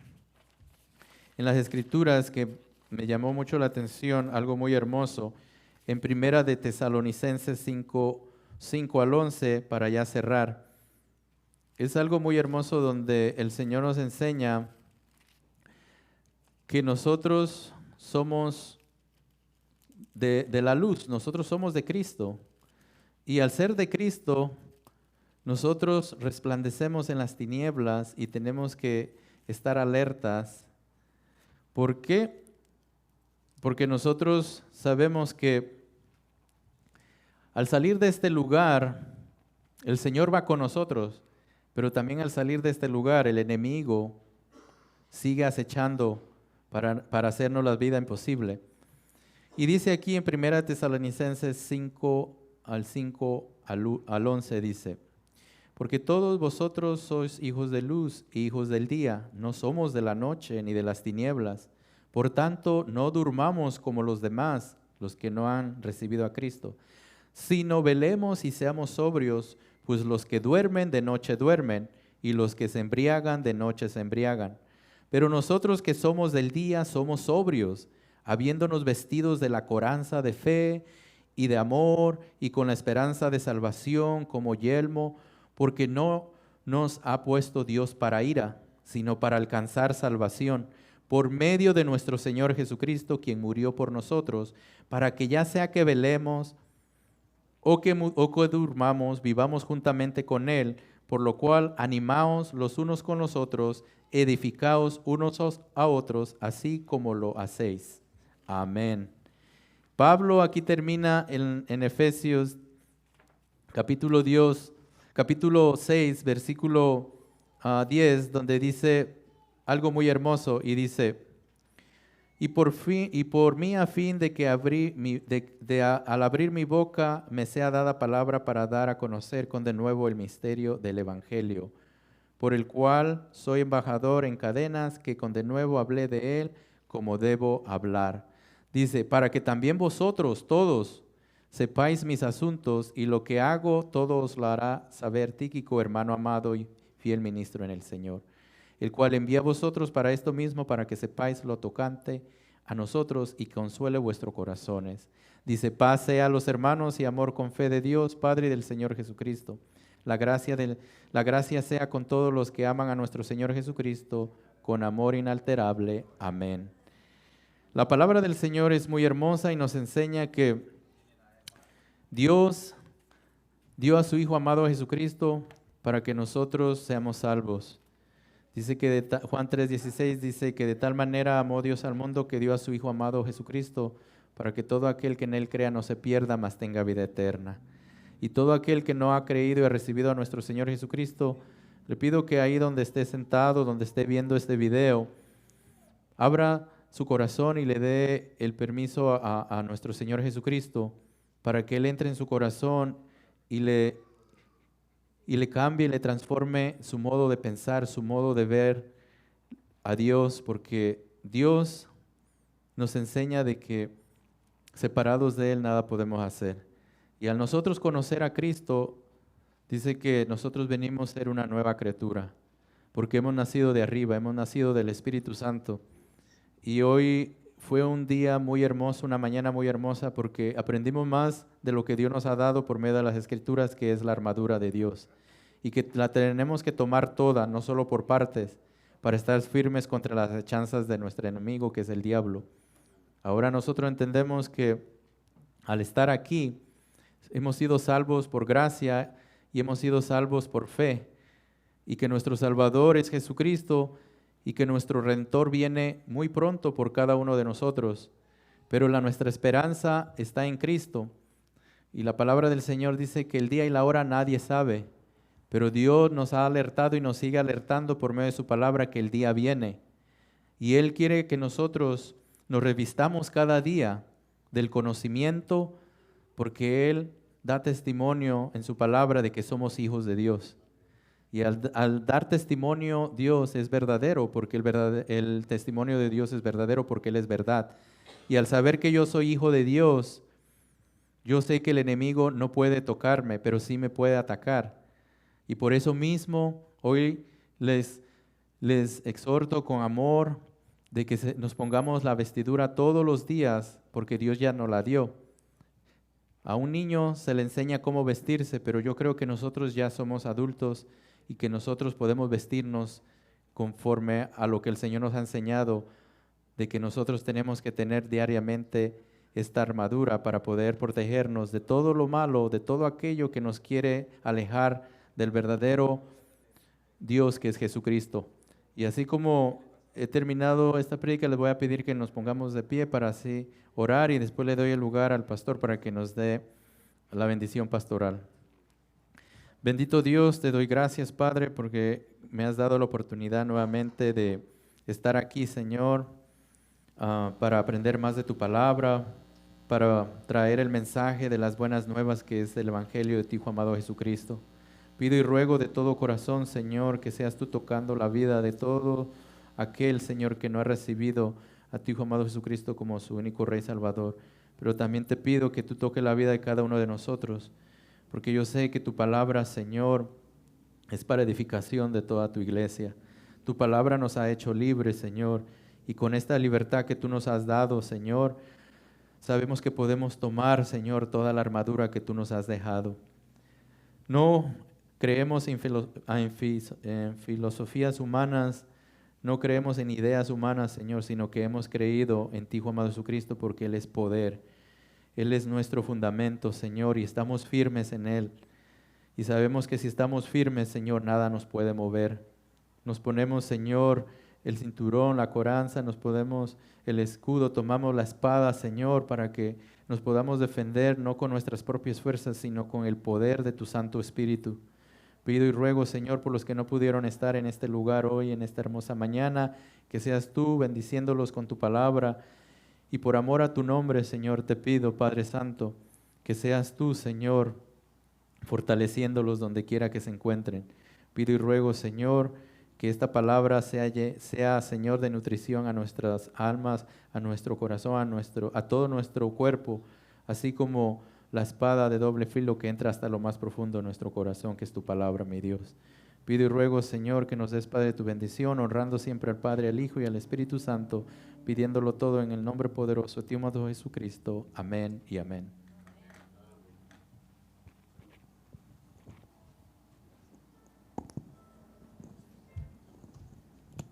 en las Escrituras, que me llamó mucho la atención, algo muy hermoso, en Primera de Tesalonicenses 5 al 11, para ya cerrar. Es algo muy hermoso donde el Señor nos enseña que nosotros somos de la luz, nosotros somos de Cristo, y al ser de Cristo, nosotros resplandecemos en las tinieblas y tenemos que estar alertas. ¿Por qué? Porque nosotros sabemos que al salir de este lugar, el Señor va con nosotros, pero también al salir de este lugar, el enemigo sigue acechando para hacernos la vida imposible. Y dice aquí en 1 Tesalonicenses 5 al 11, dice: porque todos vosotros sois hijos de luz y hijos del día, no somos de la noche ni de las tinieblas. Por tanto, no durmamos como los demás, los que no han recibido a Cristo, sino velemos y seamos sobrios, pues los que duermen de noche duermen, y los que se embriagan de noche se embriagan. Pero nosotros que somos del día somos sobrios, habiéndonos vestidos de la coraza de fe y de amor y con la esperanza de salvación como yelmo, porque no nos ha puesto Dios para ira, sino para alcanzar salvación por medio de nuestro Señor Jesucristo, quien murió por nosotros, para que ya sea que velemos o que durmamos, vivamos juntamente con Él, por lo cual animaos los unos con los otros, edificaos unos a otros, así como lo hacéis. Amén. Pablo aquí termina en Efesios capítulo 6, versículo 10, donde dice algo muy hermoso y dice: y por mí a fin de que al abrir mi boca me sea dada palabra para dar a conocer con de nuevo el misterio del Evangelio, por el cual soy embajador en cadenas, que con de nuevo hablé de él como debo hablar. Dice, para que también vosotros todos sepáis mis asuntos, y lo que hago todo os lo hará saber Tíquico, hermano amado y fiel ministro en el Señor, el cual envía a vosotros para esto mismo, para que sepáis lo tocante a nosotros y consuele vuestros corazones. Dice, paz sea a los hermanos y amor con fe de Dios, Padre y del Señor Jesucristo. La gracia sea con todos los que aman a nuestro Señor Jesucristo, con amor inalterable. Amén. La palabra del Señor es muy hermosa y nos enseña que Dios dio a su Hijo amado Jesucristo para que nosotros seamos salvos. Dice que Juan 3:16 dice que de tal manera amó Dios al mundo que dio a su Hijo amado Jesucristo para que todo aquel que en Él crea no se pierda, mas tenga vida eterna. Y todo aquel que no ha creído y ha recibido a nuestro Señor Jesucristo, le pido que ahí donde esté sentado, donde esté viendo este video, abra su corazón y le dé el permiso a nuestro Señor Jesucristo para que Él entre en su corazón y le cambie, le transforme su modo de pensar, su modo de ver a Dios, porque Dios nos enseña de que separados de Él nada podemos hacer. Y al nosotros conocer a Cristo, dice que nosotros venimos a ser una nueva criatura, porque hemos nacido de arriba, hemos nacido del Espíritu Santo. Y hoy fue un día muy hermoso, una mañana muy hermosa, porque aprendimos más de lo que Dios nos ha dado por medio de las Escrituras, que es la armadura de Dios. Y que la tenemos que tomar toda, no solo por partes, para estar firmes contra las acechanzas de nuestro enemigo, que es el diablo. Ahora nosotros entendemos que al estar aquí, hemos sido salvos por gracia y hemos sido salvos por fe. Y que nuestro Salvador es Jesucristo, y que nuestro Redentor viene muy pronto por cada uno de nosotros. Pero nuestra esperanza está en Cristo. Y la palabra del Señor dice que el día y la hora nadie sabe. Pero Dios nos ha alertado y nos sigue alertando por medio de su palabra que el día viene. Y Él quiere que nosotros nos revistamos cada día del conocimiento, porque Él da testimonio en su palabra de que somos hijos de Dios. Y al dar testimonio, Dios es verdadero, porque el testimonio de Dios es verdadero porque Él es verdad. Y al saber que yo soy hijo de Dios, yo sé que el enemigo no puede tocarme, pero sí me puede atacar. Y por eso mismo hoy les exhorto con amor de que nos pongamos la vestidura todos los días, porque Dios ya nos la dio. A un niño se le enseña cómo vestirse, pero yo creo que nosotros ya somos adultos y que nosotros podemos vestirnos conforme a lo que el Señor nos ha enseñado, de que nosotros tenemos que tener diariamente esta armadura para poder protegernos de todo lo malo, de todo aquello que nos quiere alejar del verdadero Dios que es Jesucristo. Y así como he terminado esta prédica, les voy a pedir que nos pongamos de pie para así orar, y después le doy el lugar al pastor para que nos dé la bendición pastoral. Bendito Dios, te doy gracias, Padre, porque me has dado la oportunidad nuevamente de estar aquí, Señor, para aprender más de tu palabra, para traer el mensaje de las buenas nuevas que es el Evangelio de tu Hijo amado Jesucristo. Pido y ruego de todo corazón, Señor, que seas tú tocando la vida de todo aquel, Señor, que no ha recibido a tu Hijo amado Jesucristo como su único Rey Salvador. Pero también te pido que tú toques la vida de cada uno de nosotros, porque yo sé que tu palabra, Señor, es para edificación de toda tu iglesia. Tu palabra nos ha hecho libres, Señor, Y con esta libertad que tú nos has dado, Señor, sabemos que podemos tomar, Señor, toda la armadura que tú nos has dejado. No creemos en filosofías humanas, no creemos en ideas humanas, Señor, sino que hemos creído en ti, Hijo amado Jesucristo, porque Él es poder. Él es nuestro fundamento, Señor, y estamos firmes en Él. Y sabemos que si estamos firmes, Señor, nada nos puede mover. Nos ponemos, Señor, el cinturón, la coraza, nos ponemos el escudo, tomamos la espada, Señor, para que nos podamos defender no con nuestras propias fuerzas, sino con el poder de tu Santo Espíritu. Pido y ruego, Señor, por los que no pudieron estar en este lugar hoy, en esta hermosa mañana, que seas tú bendiciéndolos con tu palabra. Y por amor a tu nombre, Señor, te pido, Padre Santo, que seas tú, Señor, fortaleciéndolos donde quiera que se encuentren. Pido y ruego, Señor, que esta palabra sea, Señor, de nutrición a nuestras almas, a nuestro corazón, a todo nuestro cuerpo, así como la espada de doble filo que entra hasta lo más profundo de nuestro corazón, que es tu palabra, mi Dios. Pido y ruego, Señor, que nos des, Padre, tu bendición, honrando siempre al Padre, al Hijo y al Espíritu Santo, pidiéndolo todo en el nombre poderoso de ti, amado Jesucristo. Amén y amén.